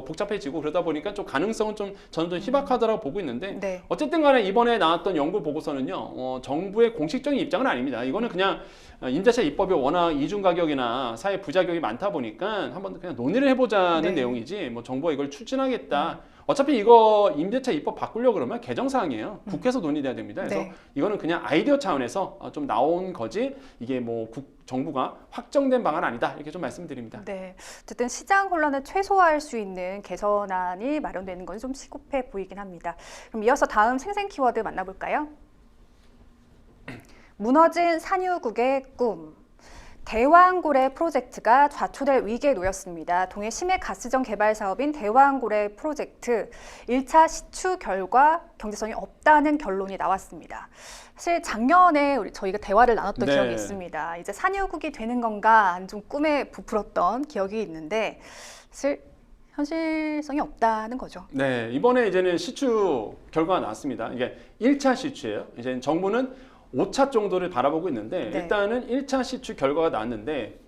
복잡해지고 그러다 보니까 좀 가능성은 좀 저는 좀 희박하다고 보고 있는데 네. 어쨌든 간에 이번에 나왔던 연구 보고서는요. 정부의 공식적인 입장은 아닙니다. 이거는 그냥 임대차 입법이 워낙 이중 가격이나 사회 부작용이 많다 보니까 한번 그냥 논의를 해보자는 네. 내용이지 뭐 정부가 이걸 추진하겠다. 어차피 이거 임대차 입법 바꾸려고 그러면 개정사항이에요. 국회에서 논의돼야 됩니다. 그래서 네. 이거는 그냥 아이디어 차원에서 좀 나온 거지 이게 뭐 정부가 확정된 방안 아니다. 이렇게 좀 말씀드립니다. 네, 어쨌든 시장 혼란을 최소화할 수 있는 개선안이 마련되는 건 좀 시급해 보이긴 합니다. 그럼 이어서 다음 생생 키워드 만나볼까요? 무너진 산유국의 꿈. 대왕고래 프로젝트가 좌초될 위기에 놓였습니다. 동해 심해 가스정 개발 사업인 대왕고래 프로젝트 1차 시추 결과 경제성이 없다는 결론이 나왔습니다. 사실 작년에 저희가 대화를 나눴던 네. 기억이 있습니다. 이제 산유국이 되는 건가 좀 꿈에 부풀었던 기억이 있는데 사실 현실성이 없다는 거죠. 네, 이번에 이제는 시추 결과가 나왔습니다. 이게 1차 시추예요. 이제 정부는 5차 정도를 바라보고 있는데 네. 일단은 1차 시추 결과가 나왔는데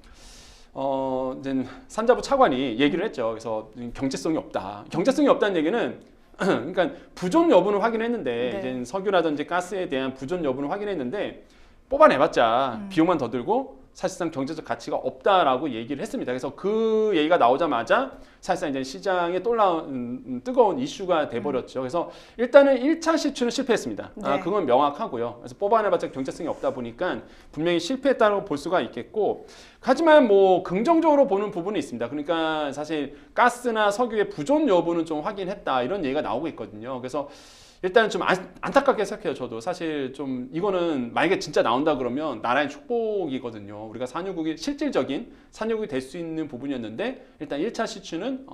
이제 산자부 차관이 얘기를 했죠. 그래서 경제성이 없다. 경제성이 없다는 얘기는 그러니까 부존 여부는 확인했는데 네. 이제 석유라든지 가스에 대한 부존 여부는 확인했는데 뽑아내봤자 비용만 더 들고 사실상 경제적 가치가 없다라고 얘기를 했습니다. 그래서 그 얘기가 나오자마자 사실상 이제 시장에 또 올라온 뜨거운 이슈가 돼버렸죠. 그래서 일단은 1차 시추는 실패했습니다. 네. 그건 명확하고요. 그래서 뽑아내봤자 경제성이 없다 보니까 분명히 실패했다고 볼 수가 있겠고, 하지만 뭐 긍정적으로 보는 부분이 있습니다. 그러니까 사실 가스나 석유의 부존 여부는 좀 확인했다 이런 얘기가 나오고 있거든요. 그래서 일단 좀 안타깝게 생각해요. 저도 사실 좀 이거는 만약에 진짜 나온다 그러면 나라의 축복이거든요. 우리가 산유국이 실질적인 산유국이 될 수 있는 부분이었는데 일단 1차 시추는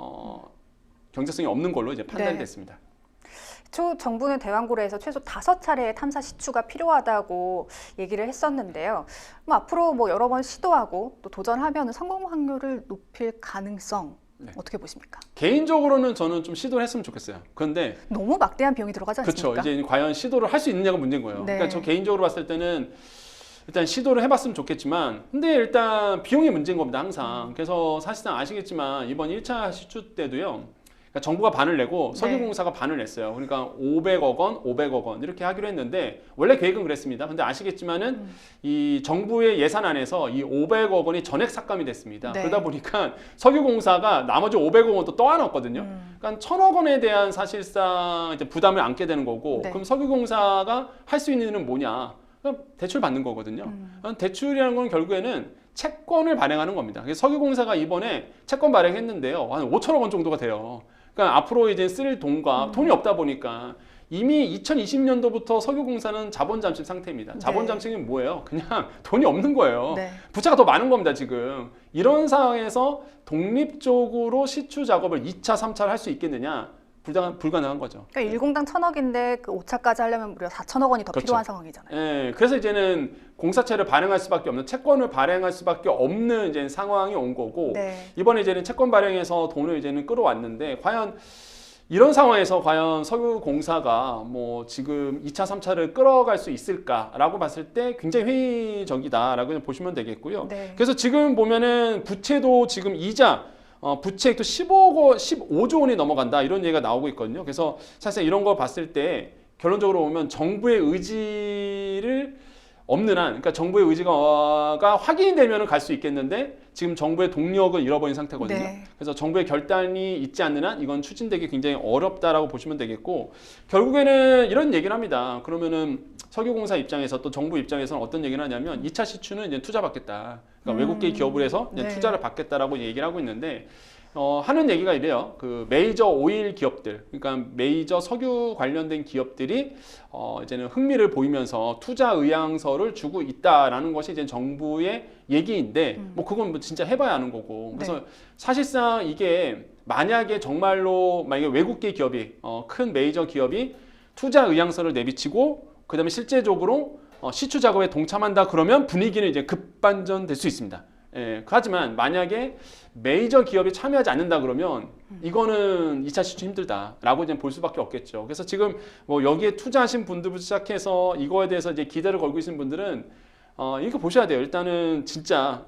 경제성이 없는 걸로 이제 판단이 네. 됐습니다. 초 정부는 대왕고래에서 최소 5차례의 탐사 시추가 필요하다고 얘기를 했었는데요. 뭐 앞으로 뭐 여러 번 시도하고 또 도전하면 성공 확률을 높일 가능성 네. 어떻게 보십니까? 개인적으로는 저는 좀 시도를 했으면 좋겠어요. 그런데 너무 막대한 비용이 들어가지 그렇죠. 않습니까? 이제 과연 시도를 할 수 있느냐가 문제인 거예요. 네. 그러니까 저 개인적으로 봤을 때는 일단 시도를 해봤으면 좋겠지만 근데 일단 비용이 문제인 겁니다 항상. 그래서 사실상 아시겠지만 이번 1차 시추 때도요. 그러니까 정부가 반을 내고 석유공사가 반을 냈어요. 그러니까 500억 원, 500억 원 이렇게 하기로 했는데 원래 계획은 그랬습니다. 근데 아시겠지만은 이 정부의 예산안에서 이 500억 원이 전액 삭감이 됐습니다. 네. 그러다 보니까 석유공사가 나머지 500억 원도 떠안았거든요. 그러니까 1,000억 원에 대한 사실상 이제 부담을 안게 되는 거고 네. 그럼 석유공사가 할 수 있는 일은 뭐냐? 그럼 대출 받는 거거든요. 대출이라는 건 결국에는 채권을 발행하는 겁니다. 그래서 석유공사가 이번에 채권 발행했는데요. 한 5천억 원 정도가 돼요. 그러니까 앞으로 이제 쓸 돈과 돈이 없다 보니까 이미 2020년도부터 석유공사는 자본 잠식 상태입니다. 자본 잠식이 뭐예요? 그냥 돈이 없는 거예요. 네. 부채가 더 많은 겁니다, 지금. 이런 상황에서 독립적으로 시추 작업을 2차, 3차를 할 수 있겠느냐? 불가능한 거죠. 그러니까 1공당 1,000억인데 그 5차까지 하려면 무려 4천억 원이 더 그렇죠. 필요한 상황이잖아요. 예, 그래서 이제는 공사채를 발행할 수밖에 없는 채권을 발행할 수밖에 없는 이제 상황이 온 거고 네. 이번에 이제는 채권 발행해서 돈을 이제는 끌어왔는데 과연 이런 상황에서 과연 석유공사가 뭐 지금 2차, 3차를 끌어갈 수 있을까라고 봤을 때 굉장히 회의적이다라고 보시면 되겠고요. 네. 그래서 지금 보면은 부채도 지금 이자 부채액도 15조 원이 넘어간다 이런 얘기가 나오고 있거든요. 그래서 사실 이런 거 봤을 때 결론적으로 보면 정부의 의지를 없는 한, 그러니까 정부의 의지가 확인되면 갈 수 있겠는데 지금 정부의 동력을 잃어버린 상태거든요. 네. 그래서 정부의 결단이 있지 않는 한 이건 추진되기 굉장히 어렵다라고 보시면 되겠고 결국에는 이런 얘기를 합니다. 그러면은 석유공사 입장에서 또 정부 입장에서는 어떤 얘기를 하냐면 2차 시추는 이제 투자 받겠다. 그러니까 외국계 기업을 해서 이제 네. 투자를 받겠다라고 얘기를 하고 있는데 하는 얘기가 이래요. 그 메이저 오일 기업들, 그러니까 메이저 석유 관련된 기업들이 이제는 흥미를 보이면서 투자 의향서를 주고 있다라는 것이 이제 정부의 얘기인데, 뭐 그건 뭐 진짜 해봐야 아는 거고. 그래서 네. 사실상 이게 만약에 정말로 만약에 외국계 기업이 큰 메이저 기업이 투자 의향서를 내비치고 그다음에 실제적으로 시추 작업에 동참한다 그러면 분위기는 이제 급반전될 수 있습니다. 예, 하지만 만약에 메이저 기업이 참여하지 않는다 그러면 이거는 2차 시추 힘들다라고 이제 볼 수밖에 없겠죠. 그래서 지금 뭐 여기에 투자하신 분들부터 시작해서 이거에 대해서 이제 기대를 걸고 계신 분들은 이거 보셔야 돼요. 일단은 진짜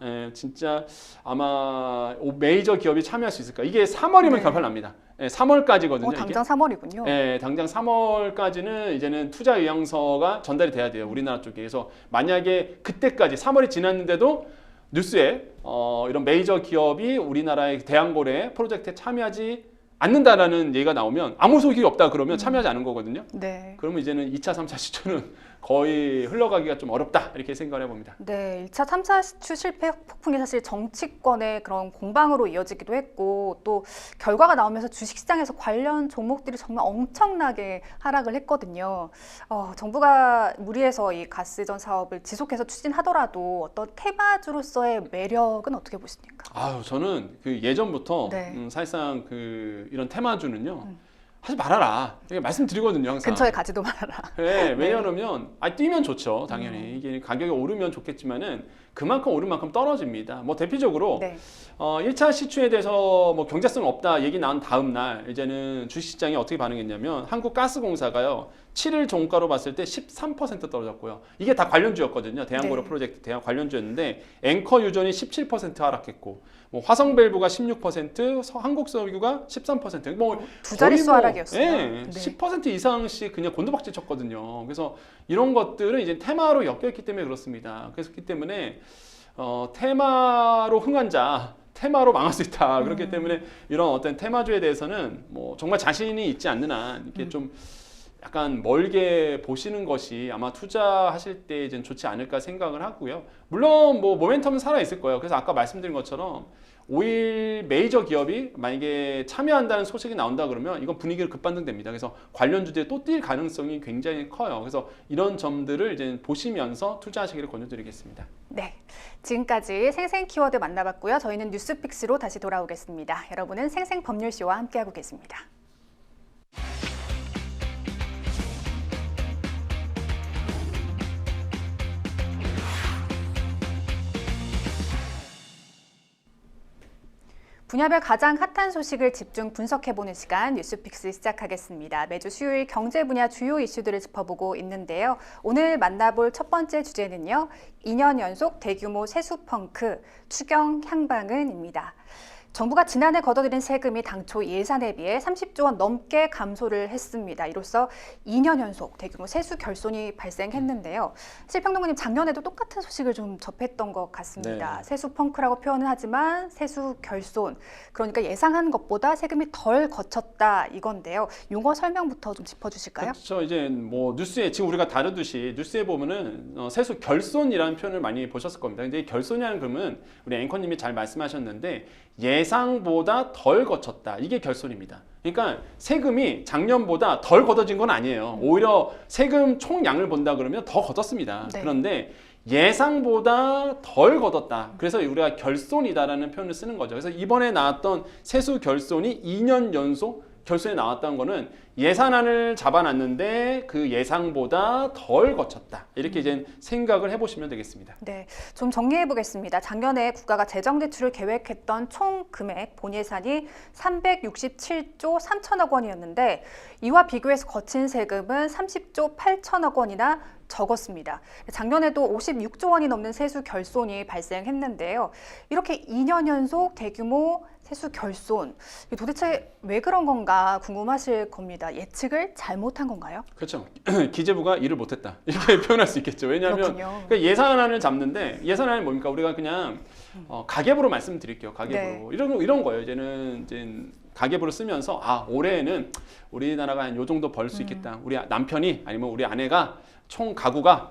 아마 메이저 기업이 참여할 수 있을까? 이게 3월이면 네. 결판 납니다. 3월까지거든요. 당장 3월이군요. 네, 당장 3월까지는 이제는 투자 의향서가 전달이 돼야 돼요. 우리나라 쪽에. 그래서 만약에 그때까지 3월이 지났는데도 뉴스에 이런 메이저 기업이 우리나라의 대항거래 프로젝트에 참여하지 않는다라는 얘기가 나오면 아무 소식이 없다 그러면 참여하지 않은 거거든요. 네. 그러면 이제는 2차, 3차 시추는 거의 흘러가기가 좀 어렵다 이렇게 생각을 해봅니다. 네, 1차, 3차 시추 실패 폭풍이 사실 정치권의 그런 공방으로 이어지기도 했고 또 결과가 나오면서 주식시장에서 관련 종목들이 정말 엄청나게 하락을 했거든요. 정부가 무리해서 이 가스전 사업을 지속해서 추진하더라도 어떤 테마주로서의 매력은 어떻게 보십니까? 저는 그 예전부터 네. 사실상 이런 테마주는요. 하지 말아라. 이게 말씀드리거든요, 항상. 근처에 가지도 말아라. 네, 왜냐하면 뛰면 좋죠, 당연히. 이게 가격이 오르면 좋겠지만은 그만큼 오른 만큼 떨어집니다. 뭐 대표적으로 네. 1차 시추에 대해서 뭐 경제성 없다 얘기 나온 다음 날 이제는 주식시장이 어떻게 반응했냐면 한국가스공사가요 7일 종가로 봤을 때 13% 떨어졌고요. 이게 다 관련주였거든요. 대한고려 네. 프로젝트 대한 관련주였는데 앵커 유전이 17% 하락했고 뭐 화성밸브가 16%, 한국석유가 13%. 뭐 두 자릿수 거의 하락이었어요. 네, 네. 10% 이상씩 그냥 곤두박질 쳤거든요. 그래서 이런 것들은 이제 테마로 엮여있기 때문에 그렇습니다. 그렇기 때문에 테마로 흥한 자 테마로 망할 수 있다. 그렇기 때문에 이런 어떤 테마주에 대해서는 뭐 정말 자신이 있지 않는 한 이렇게 좀 약간 멀게 보시는 것이 아마 투자하실 때 이제 좋지 않을까 생각을 하고요. 물론 뭐 모멘텀은 살아 있을 거예요. 그래서 아까 말씀드린 것처럼 오일 메이저 기업이 만약에 참여한다는 소식이 나온다 그러면 이건 분위기를 급반등됩니다. 그래서 관련주들이 또 뛸 가능성이 굉장히 커요. 그래서 이런 점들을 이제 보시면서 투자하시기를 권유드리겠습니다. 네, 지금까지 생생 키워드 만나봤고요. 저희는 뉴스픽스로 다시 돌아오겠습니다. 여러분은 생생법률쇼와 함께하고 계십니다. 분야별 가장 핫한 소식을 집중 분석해보는 시간 뉴스픽스 시작하겠습니다. 매주 수요일 경제 분야 주요 이슈들을 짚어보고 있는데요. 오늘 만나볼 첫 번째 주제는요. 2년 연속 대규모 세수 펑크 추경 향방은입니다. 정부가 지난해 걷어들인 세금이 당초 예산에 비해 30조 원 넘게 감소를 했습니다. 이로써 2년 연속 대규모 세수 결손이 발생했는데요. 실평론가님 작년에도 똑같은 소식을 좀 접했던 것 같습니다. 네. 세수 펑크라고 표현은 하지만 세수 결손, 그러니까 예상한 것보다 세금이 덜 거쳤다 이건데요. 용어 설명부터 좀 짚어주실까요? 그렇죠. 이제 뭐 뉴스에 지금 우리가 다루듯이 뉴스에 보면은 세수 결손이라는 표현을 많이 보셨을 겁니다. 근데 이 결손이라는 그러면 우리 앵커님이 잘 말씀하셨는데 예상보다 덜 거쳤다. 이게 결손입니다. 그러니까 세금이 작년보다 덜 걷어진 건 아니에요. 오히려 세금 총량을 본다 그러면 더 걷었습니다. 네. 그런데 예상보다 덜 걷었다. 그래서 우리가 결손이다라는 표현을 쓰는 거죠. 그래서 이번에 나왔던 세수 결손이 2년 연속 결손이 나왔다는 거는 예산안을 잡아놨는데 그 예상보다 덜 거쳤다. 이렇게 이제 생각을 해보시면 되겠습니다. 네, 좀 정리해 보겠습니다. 작년에 국가가 재정 대출을 계획했던 총 금액 본 예산이 367조 3천억 원이었는데 이와 비교해서 거친 세금은 30조 8천억 원이나 적었습니다. 작년에도 56조 원이 넘는 세수 결손이 발생했는데요. 이렇게 2년 연속 대규모 세수 결손, 도대체 왜 그런 건가 궁금하실 겁니다. 예측을 잘못한 건가요? 그렇죠. 기재부가 일을 못했다. 이렇게 표현할 수 있겠죠. 왜냐하면 그렇군요. 예산안을 잡는데 예산안이 뭡니까? 우리가 그냥 가계부로 말씀드릴게요. 가계부로. 네. 이런 거예요. 이제 가계부로 쓰면서 올해에는 우리나라가 한 요 정도 벌 수 있겠다. 우리 남편이 아니면 우리 아내가 총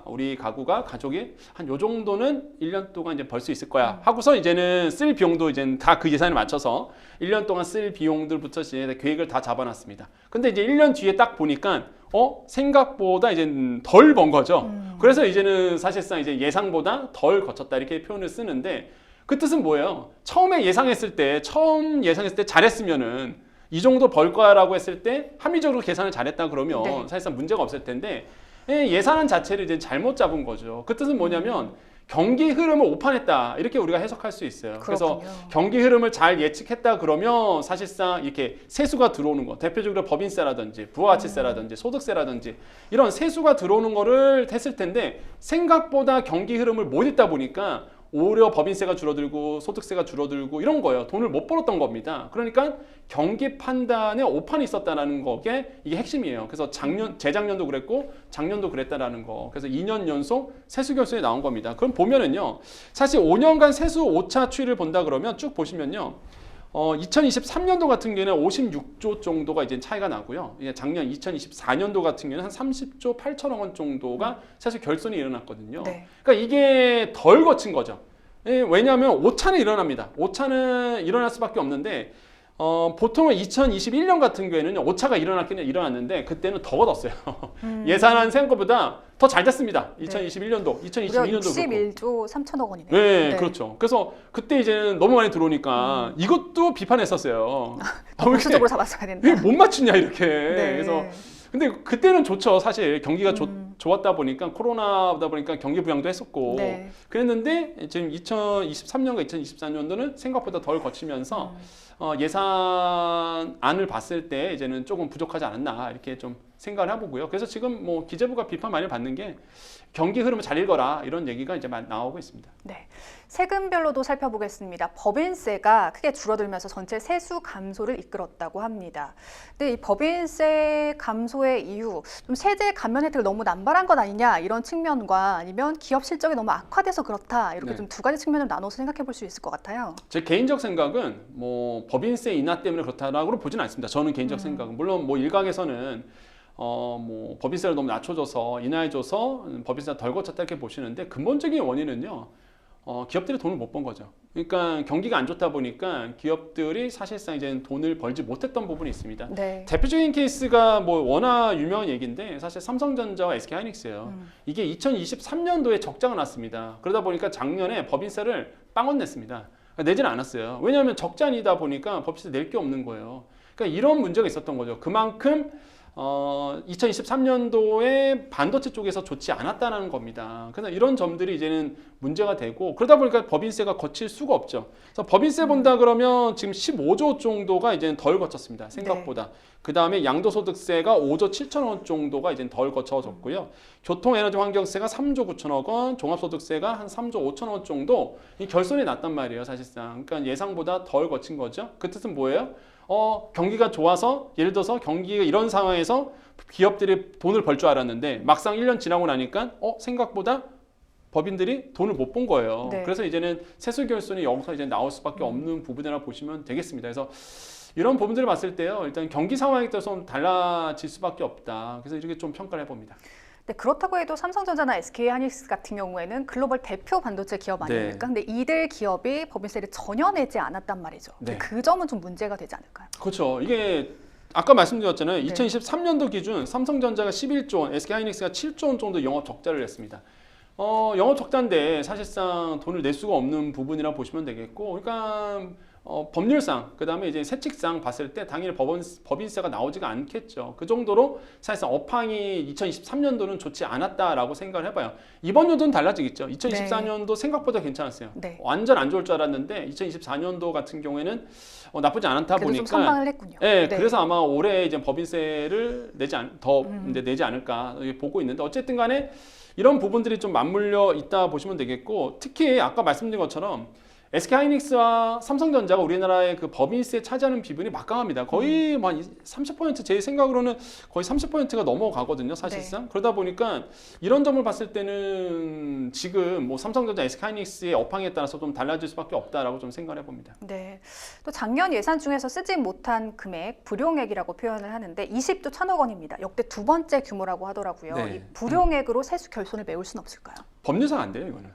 우리 가구가 가족이 한 요 정도는 1년 동안 이제 벌 수 있을 거야. 하고서 이제는 쓸 비용도 이제 다 그 예산에 맞춰서 1년 동안 쓸 비용들부터 이제 계획을 다 잡아놨습니다. 근데 이제 1년 뒤에 딱 보니까 생각보다 이제 덜 번 거죠. 그래서 이제는 사실상 이제 예상보다 덜 거쳤다 이렇게 표현을 쓰는데 그 뜻은 뭐예요? 처음 예상했을 때 잘했으면은 이 정도 벌 거야라고 했을 때 합리적으로 계산을 잘했다 그러면 네. 사실상 문제가 없을 텐데 예산안 자체를 이제 잘못 잡은 거죠. 그 뜻은 뭐냐면 경기 흐름을 오판했다 이렇게 우리가 해석할 수 있어요. 그렇군요. 그래서 경기 흐름을 잘 예측했다 그러면 사실상 이렇게 세수가 들어오는 거, 대표적으로 법인세라든지 부가가치세라든지 소득세라든지 이런 세수가 들어오는 거를 했을 텐데 생각보다 경기 흐름을 못 읽다 보니까 오히려 법인세가 줄어들고 소득세가 줄어들고 이런 거예요. 돈을 못 벌었던 겁니다. 그러니까 경기 판단에 오판이 있었다는 거게 이게 핵심이에요. 그래서 재작년도 그랬고 작년도 그랬다라는 거. 그래서 2년 연속 세수 결손이 나온 겁니다. 그럼 보면은요. 사실 5년간 세수 오차 추이를 본다 그러면 쭉 보시면요. 2023년도 같은 경우에는 56조 정도가 이제 차이가 나고요. 작년 2024년도 같은 경우에는 한 30조 8천억 원 정도가 사실 결손이 일어났거든요. 네. 그러니까 이게 덜 거친 거죠. 왜냐하면 오차는 일어납니다. 오차는 일어날 수밖에 없는데 보통은 2021년 같은 경우에는 오차가 일어났기는 일어났는데 그때는 더 걷었어요. 예산안 생각보다 더 잘 됐습니다. 2021년도, 2022년도 그렇고. 61조 3천억 원이네요. 네, 그렇죠. 그래서 그때 이제는 너무 많이 들어오니까 이것도 비판했었어요. 보수적으로 잡았어야 된다. 왜 못 맞추냐 이렇게. 네. 그래서 근데 그때는 좋죠. 사실 경기가 좋았다 보니까 코로나다 보니까 경기 부양도 했었고 네. 그랬는데 지금 2023년과 2024년도는 생각보다 덜 거치면서 예산안을 봤을 때 이제는 조금 부족하지 않았나 이렇게 좀 생각을 해보고요. 그래서 지금 뭐 기재부가 비판 많이 받는 게 경기 흐름을 잘 읽어라 이런 얘기가 이제 많이 나오고 있습니다. 네, 세금별로도 살펴보겠습니다. 법인세가 크게 줄어들면서 전체 세수 감소를 이끌었다고 합니다. 근데 이 법인세 감소의 이유, 좀 세제 감면 혜택을 너무 남발한 것 아니냐 이런 측면과 아니면 기업 실적이 너무 악화돼서 그렇다 이렇게 네. 좀 두 가지 측면을 나눠서 생각해 볼 수 있을 것 같아요. 제 개인적 생각은 뭐 법인세 인하 때문에 그렇다라고 보지는 않습니다. 저는 개인적 생각은 물론 뭐 일각에서는 뭐 법인세를 너무 낮춰줘서 인하해줘서 법인세가 덜 거쳤다 이렇게 보시는데 근본적인 원인은요. 기업들이 돈을 못 번 거죠. 그러니까 경기가 안 좋다 보니까 기업들이 사실상 이제 돈을 벌지 못했던 부분이 있습니다. 네. 대표적인 케이스가 뭐 워낙 유명한 얘기인데 사실 삼성전자와 SK하이닉스예요. 이게 2023년도에 적자가 났습니다. 그러다 보니까 작년에 법인세를 빵원 냈습니다. 내지는 않았어요. 왜냐하면 적자니다 보니까 법인세 낼 게 없는 거예요. 그러니까 이런 문제가 있었던 거죠. 그만큼 2023년도에 반도체 쪽에서 좋지 않았다는 겁니다. 그래서 이런 점들이 이제는 문제가 되고 그러다 보니까 법인세가 거칠 수가 없죠. 그래서 법인세 본다 그러면 지금 15조 정도가 이제는 덜 거쳤습니다. 생각보다. 그 다음에 양도소득세가 5조 7천억 정도가 이제 덜 거쳐졌고요. 교통에너지환경세가 3조 9천억 원, 종합소득세가 한 3조 5천억 원 정도 이 결손이 났단 말이에요, 사실상. 그러니까 예상보다 덜 거친 거죠. 그 뜻은 뭐예요? 경기가 좋아서 예를 들어서 경기가 이런 상황에서 기업들이 돈을 벌 줄 알았는데 막상 1년 지나고 나니까 생각보다 법인들이 돈을 못 본 거예요. 네. 그래서 이제는 세수 결손이 여기서 이제 나올 수밖에 없는 부분이라 보시면 되겠습니다. 그래서 이런 부분들을 봤을 때요, 일단 경기 상황에 따라서 좀 달라질 수밖에 없다. 그래서 이렇게 좀 평가를 해봅니다. 네, 그렇다고 해도 삼성전자나 SK하이닉스 같은 경우에는 글로벌 대표 반도체 기업 아닙니까? 근데 이들 기업이 법인세를 전혀 내지 않았단 말이죠. 네. 그 점은 좀 문제가 되지 않을까요? 그렇죠. 이게 아까 말씀드렸잖아요. 네. 2023년도 기준 삼성전자가 11조 원, SK하이닉스가 7조 원 정도 영업 적자를 냈습니다. 영업 적자인데 사실상 돈을 낼 수가 없는 부분이라 보시면 되겠고, 그러니까 법률상 그다음에 이제 세칙상 봤을 때 당연히 법인세가 나오지가 않겠죠. 그 정도로 사실상 업황이 2023년도는 좋지 않았다라고 생각을 해봐요. 이번 연도는 달라지겠죠. 2024년도 생각보다 괜찮았어요. 네. 완전 안 좋을 줄 알았는데 2024년도 같은 경우에는 나쁘지 않다 그래도 좀 보니까 선방을 했군요. 네, 그래서 아마 올해 이제 법인세를 내지 않을까 보고 있는데 어쨌든 간에 이런 부분들이 좀 맞물려 있다 보시면 되겠고, 특히 아까 말씀드린 것처럼 SK하이닉스와 삼성전자가 우리나라의 그 법인세 차지하는 비중이 막강합니다. 거의 뭐 30%, 제 생각으로는 거의 30%가 넘어가거든요, 사실상. 그러다 보니까 이런 점을 봤을 때는 지금 뭐 삼성전자, SK하이닉스의 업황에 따라서 좀 달라질 수밖에 없다라고 좀 생각을 해봅니다. 네. 또 작년 예산 중에서 쓰지 못한 금액, 불용액이라고 표현을 하는데 20조 1천억 원입니다. 역대 두 번째 규모라고 하더라고요. 네. 이 불용액으로 세수 결손을 메울 수는 없을까요? 법률상 안 돼요, 이거는.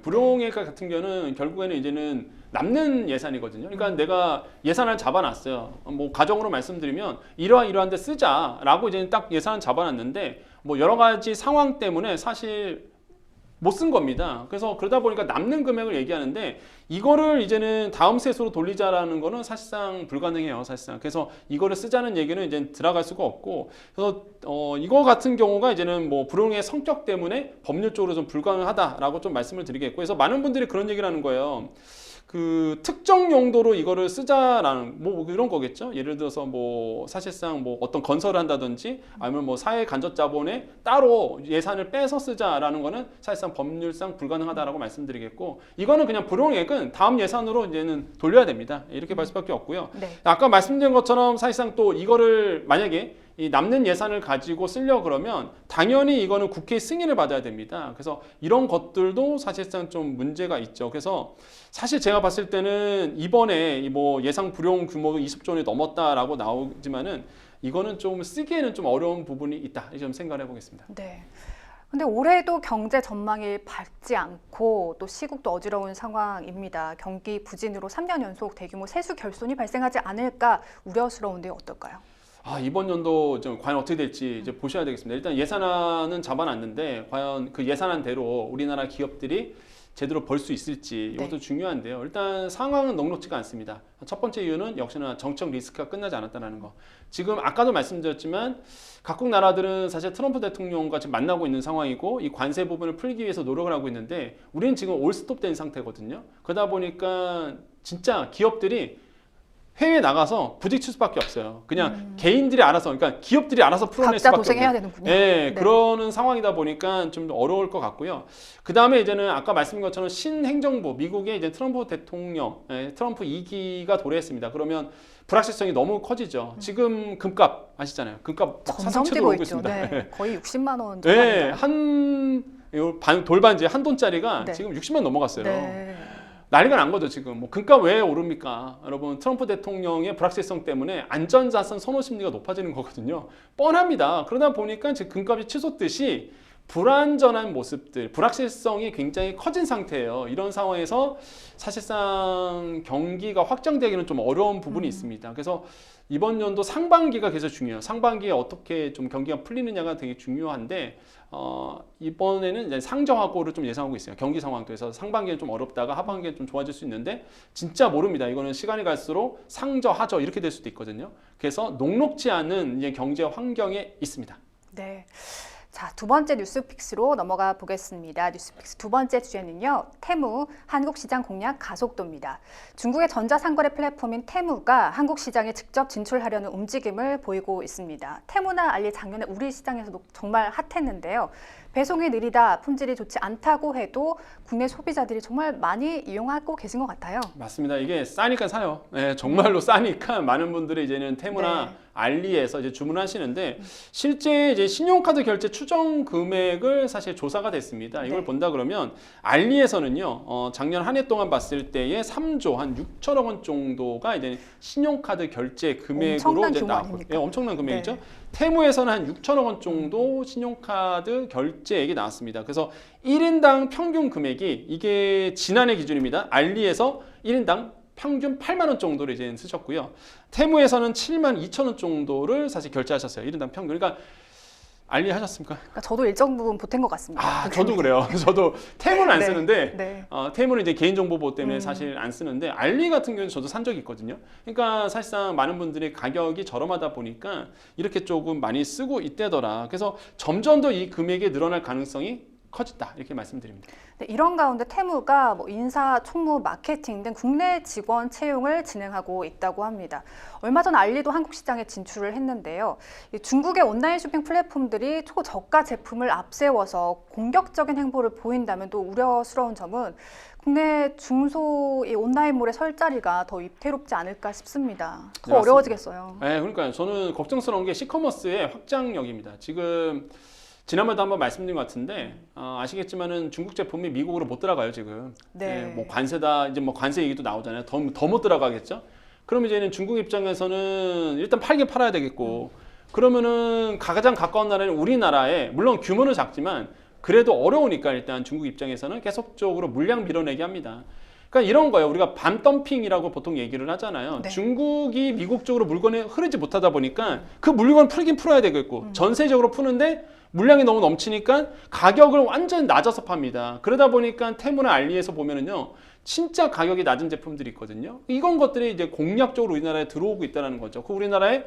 불용액 같은 경우는 결국에는 이제는 남는 예산이거든요. 그러니까 내가 예산을 잡아놨어요. 뭐 가정으로 말씀드리면 이러한 데 쓰자라고 이제 딱 예산을 잡아놨는데 뭐 여러 가지 상황 때문에 사실 못 쓴 겁니다. 그래서 그러다 보니까 남는 금액을 얘기하는데 이거를 이제는 다음 세수로 돌리자라는 거는 사실상 불가능해요, 사실상. 그래서 이거를 쓰자는 얘기는 이제 들어갈 수가 없고, 그래서 이거 같은 경우가 이제는 뭐 불용의 성격 때문에 법률적으로 좀 불가능하다라고 좀 말씀을 드리겠고, 그래서 많은 분들이 그런 얘기를 하는 거예요. 그 특정 용도로 이거를 쓰자라는 뭐 이런 거겠죠. 예를 들어서 뭐 사실상 뭐 어떤 건설을 한다든지 아니면 뭐 사회 간접 자본에 따로 예산을 빼서 쓰자라는 거는 사실상 법률상 불가능하다라고 말씀드리겠고, 이거는 그냥 불용액은 다음 예산으로 이제는 돌려야 됩니다. 이렇게 볼 수밖에 없고요. 네. 아까 말씀드린 것처럼 사실상 또 이거를 만약에 이 남는 예산을 가지고 쓰려 그러면 당연히 이거는 국회 승인을 받아야 됩니다. 그래서 이런 것들도 사실상 좀 문제가 있죠. 그래서 사실 제가 봤을 때는 이번에 뭐 예상 불용 규모가 20조 원이 넘었다라고 나오지만은 이거는 좀 쓰기에는 좀 어려운 부분이 있다. 이 점 생각을 해보겠습니다. 네. 근데 올해도 경제 전망이 밝지 않고 또 시국도 어지러운 상황입니다. 경기 부진으로 3년 연속 대규모 세수 결손이 발생하지 않을까 우려스러운데 어떨까요? 이번 연도 좀 과연 어떻게 될지 이제 보셔야 되겠습니다. 일단 예산안은 잡아놨는데 과연 그 예산안대로 우리나라 기업들이 제대로 벌 수 있을지 이것도 중요한데요. 일단 상황은 녹록지가 않습니다. 첫 번째 이유는 역시나 정책 리스크가 끝나지 않았다는 거. 지금 아까도 말씀드렸지만 각국 나라들은 사실 트럼프 대통령과 지금 만나고 있는 상황이고 이 관세 부분을 풀기 위해서 노력을 하고 있는데 우리는 지금 올스톱된 상태거든요. 그러다 보니까 진짜 기업들이 해외에 나가서 부딪힐 수밖에 없어요. 그냥 개인들이 알아서, 그러니까 기업들이 알아서 풀어낼 각자 수밖에 도생해야 없는. 되는군요. 네, 네. 그러는 상황이다 보니까 좀 어려울 것 같고요. 그 다음에 이제는 아까 말씀드린 것처럼 신행정부, 미국의 이제 트럼프 대통령, 트럼프 2기가 도래했습니다. 그러면 불확실성이 너무 커지죠. 지금 금값 아시잖아요. 금값 점점 사상체로 뛰고 오고 있죠. 있습니다. 네. 거의 60만 원 네, 정도입니다. 돌반지 한 돈짜리가 네. 지금 60만 넘어갔어요. 네. 난리가 난 거죠, 지금. 뭐 금값 왜 오릅니까? 여러분, 트럼프 대통령의 불확실성 때문에 안전자산 선호 심리가 높아지는 거거든요. 뻔합니다. 그러다 보니까 지금 금값이 치솟듯이 불안전한 모습들, 불확실성이 굉장히 커진 상태예요. 이런 상황에서 사실상 경기가 확장되기는 좀 어려운 부분이 있습니다. 그래서 이번 연도 상반기가 계속 중요해요. 상반기에 어떻게 좀 경기가 풀리느냐가 되게 중요한데 이번에는 이제 상저하고를 좀 예상하고 있어요. 경기 상황도 해서 상반기는 좀 어렵다가 하반기에 좀 좋아질 수 있는데 진짜 모릅니다. 이거는 시간이 갈수록 상저, 하저 이렇게 될 수도 있거든요. 그래서 녹록지 않은 이제 경제 환경에 있습니다. 네. 자, 두 번째 뉴스픽스로 넘어가 보겠습니다. 뉴스픽스 두 번째 주제는요. 테무, 한국 시장 공략 가속도입니다. 중국의 전자상거래 플랫폼인 테무가 한국 시장에 직접 진출하려는 움직임을 보이고 있습니다. 테무나 알리 작년에 우리 시장에서도 정말 핫했는데요. 배송이 느리다, 품질이 좋지 않다고 해도 국내 소비자들이 정말 많이 이용하고 계신 것 같아요. 맞습니다. 이게 싸니까 사요. 네, 정말로 싸니까 많은 분들이 이제는 테무나 네. 알리에서 이제 주문하시는데 실제 이제 신용카드 결제 추정 금액을 사실 조사가 됐습니다. 이걸 네. 본다 그러면 알리에서는요, 작년 한 해 동안 봤을 때에 3조 한 6천억 원 정도가 이제 신용카드 결제 금액으로 엄청난 이제 규모 나왔고, 아닙니까? 예, 엄청난 금액이죠. 네. 테무에서는 한 6천억 원 정도 신용카드 결제액이 나왔습니다. 그래서 1인당 평균 금액이 이게 지난해 기준입니다. 알리에서 1인당 평균 8만 원 정도를 이제 쓰셨고요. 테무에서는 7만 2천 원 정도를 사실 결제하셨어요. 1인당 평균. 그러니까 알리 하셨습니까? 그러니까 저도 일정 부분 보탠 것 같습니다. 아, 저도 그래요. 저도 테무는 안 네, 쓰는데 네. 테무는 이제 개인정보 때문에 사실 안 쓰는데 알리 같은 경우는 저도 산 적이 있거든요. 그러니까 사실상 많은 분들이 가격이 저렴하다 보니까 이렇게 조금 많이 쓰고 있대더라. 그래서 점점 더 이 금액이 늘어날 가능성이 커졌다 이렇게 말씀드립니다. 네, 이런 가운데 테무가 뭐 인사, 총무, 마케팅 등 국내 직원 채용을 진행하고 있다고 합니다. 얼마 전 알리도 한국 시장에 진출을 했는데요. 이 중국의 온라인 쇼핑 플랫폼들이 초저가 제품을 앞세워서 공격적인 행보를 보인다면 또 우려스러운 점은 국내 중소 이 온라인몰의 설 자리가 더 위태롭지 않을까 싶습니다. 더 네, 어려워지겠어요. 네, 그러니까요. 저는 걱정스러운 게 시커머스의 확장력입니다. 지금 지난번에도 한번 말씀드린 것 같은데 아시겠지만은 중국 제품이 미국으로 못 들어가요 지금. 네. 뭐 관세다 이제 뭐 관세 얘기도 나오잖아요. 더 못 들어가겠죠. 그럼 이제는 중국 입장에서는 일단 팔긴 팔아야 되겠고 그러면은 가장 가까운 나라는 우리나라에 물론 규모는 작지만 그래도 어려우니까 일단 중국 입장에서는 계속적으로 물량 밀어내게 합니다. 그러니까 이런 거예요. 우리가 반 덤핑이라고 보통 얘기를 하잖아요. 네. 중국이 미국 쪽으로 물건이 흐르지 못하다 보니까 그 물건 풀긴 풀어야 되겠고 전세적으로 푸는데 물량이 너무 넘치니까 가격을 완전 낮아서 팝니다. 그러다 보니까 테무나 알리에서 보면은요. 진짜 가격이 낮은 제품들이 있거든요. 이건 것들이 이제 공략적으로 우리나라에 들어오고 있다는 거죠. 그 우리나라에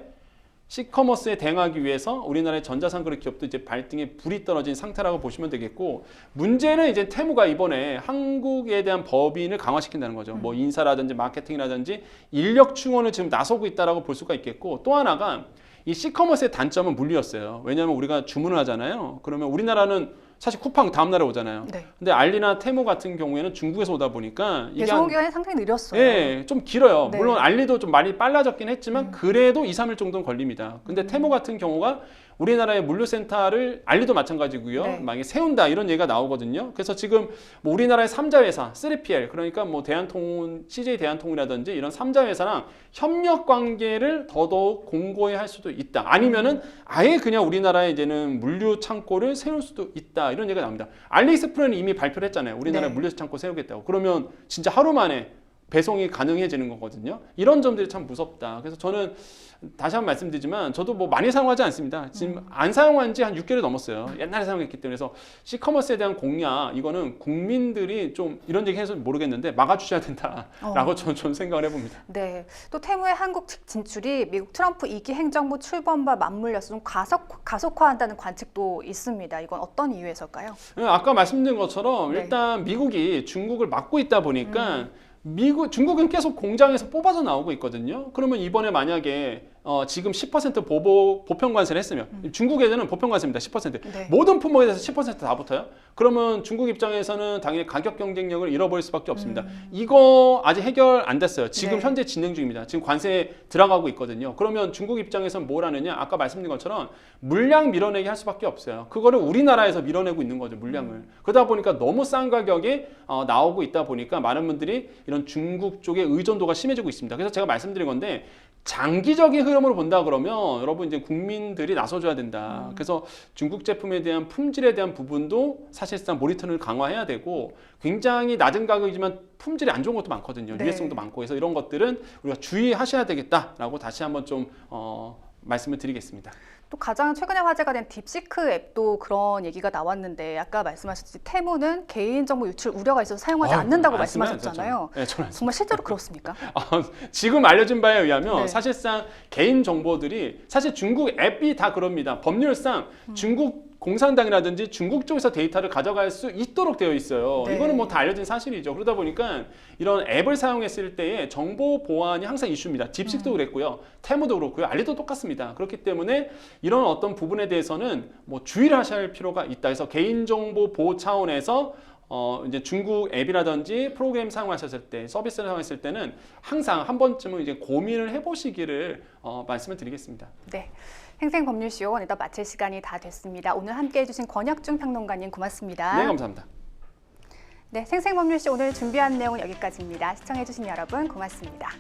시커머스에 대응하기 위해서 우리나라의 전자상거래 기업도 이제 발등에 불이 떨어진 상태라고 보시면 되겠고 문제는 이제 테무가 이번에 한국에 대한 법인을 강화시킨다는 거죠. 뭐 인사라든지 마케팅이라든지 인력 충원을 지금 나서고 있다라고 볼 수가 있겠고 또 하나가 이 시커머스의 단점은 물류였어요. 왜냐하면 우리가 주문을 하잖아요. 그러면 우리나라는 사실 쿠팡 다음 날에 오잖아요. 네. 근데 알리나 테무 같은 경우에는 중국에서 오다 보니까 이게 배송 기간이 상당히 느렸어요. 예, 좀 길어요. 네. 물론 알리도 좀 많이 빨라졌긴 했지만 그래도 2, 3일 정도는 걸립니다. 근데 테무 같은 경우가 우리나라의 물류센터를 알리도 마찬가지고요. 네. 만약에 세운다 이런 얘기가 나오거든요. 그래서 지금 뭐 우리나라의 3자 회사, 3PL 그러니까 뭐 대한통운, CJ 대한통운이라든지 이런 3자 회사랑 협력 관계를 더더욱 공고히 할 수도 있다. 아니면은 아예 그냥 우리나라에 이제는 물류 창고를 세울 수도 있다. 이런 얘기가 나옵니다. 알리익스프레스는 이미 발표를 했잖아요. 우리나라에 네. 물류 창고 세우겠다고. 그러면 진짜 하루 만에 배송이 가능해지는 거거든요. 이런 점들이 참 무섭다. 그래서 저는 다시 한번 말씀드리지만 저도 뭐 많이 사용하지 않습니다. 지금 안 사용한 지 한 6개월이 넘었어요. 옛날에 사용했기 때문에. 그래서 시커머스에 대한 공략 이거는 국민들이 좀 이런 얘기 해서 모르겠는데 막아주셔야 된다라고 저는 좀 생각을 해봅니다. 네. 또 테무의 한국 진출이 미국 트럼프 2기 행정부 출범과 맞물려서 좀 가속화한다는 관측도 있습니다. 이건 어떤 이유에서일까요? 아까 말씀드린 것처럼 네. 일단 미국이 중국을 막고 있다 보니까 중국은 계속 공장에서 뽑아서 나오고 있거든요. 그러면 이번에 만약에 지금 10% 보편 관세를 했으면 중국에서는 보편 관세입니다. 10%. 네. 모든 품목에 대해서 10%다 붙어요. 그러면 중국 입장에서는 당연히 가격 경쟁력을 잃어버릴 수밖에 없습니다. 이거 아직 해결 안 됐어요. 지금 네. 현재 진행 중입니다. 지금 관세에 들어가고 있거든요. 그러면 중국 입장에서는 뭘 하느냐? 아까 말씀드린 것처럼 물량 밀어내기 할 수밖에 없어요. 그거를 우리나라에서 밀어내고 있는 거죠. 물량을. 그러다 보니까 너무 싼 가격에 나오고 있다 보니까 많은 분들이 이런 중국 쪽의 의존도가 심해지고 있습니다. 그래서 제가 말씀드린 건데 장기적인 흐름으로 본다 그러면 여러분 이제 국민들이 나서줘야 된다. 그래서 중국 제품에 대한 품질에 대한 부분도 사실상 모니터링을 강화해야 되고 굉장히 낮은 가격이지만 품질이 안 좋은 것도 많거든요. 네. 유해성도 많고 그래서 이런 것들은 우리가 주의하셔야 되겠다라고 다시 한번 좀 말씀을 드리겠습니다. 또 가장 최근에 화제가 된 딥시크 앱도 그런 얘기가 나왔는데 아까 말씀하셨듯이 테무는 개인정보 유출 우려가 있어서 사용하지 않는다고 안 쓰면 안 말씀하셨잖아요. 네, 저는 안 정말 실제로 그렇습니까? 지금 알려진 바에 의하면 네. 사실상 개인 정보들이 사실 중국 앱이 다 그럽니다. 법률상 중국 공산당이라든지 중국 쪽에서 데이터를 가져갈 수 있도록 되어 있어요. 네. 이거는 뭐 다 알려진 사실이죠. 그러다 보니까 이런 앱을 사용했을 때에 정보 보안이 항상 이슈입니다. 딥식도 그랬고요. 테무도 그렇고요. 알리도 똑같습니다. 그렇기 때문에 이런 어떤 부분에 대해서는 뭐 주의를 하셔야 할 필요가 있다. 그래서 개인정보 보호 차원에서 이제 중국 앱이라든지 프로그램 사용하셨을 때, 서비스를 사용했을 때는 항상 한 번쯤은 이제 고민을 해보시기를 말씀을 드리겠습니다. 네. 행생법률쇼 어느덧 마칠 시간이 다 됐습니다. 오늘 함께해 주신 권혁중 평론가님 고맙습니다. 네, 감사합니다. 네, 생생법률쇼 오늘 준비한 내용은 여기까지입니다. 시청해 주신 여러분 고맙습니다.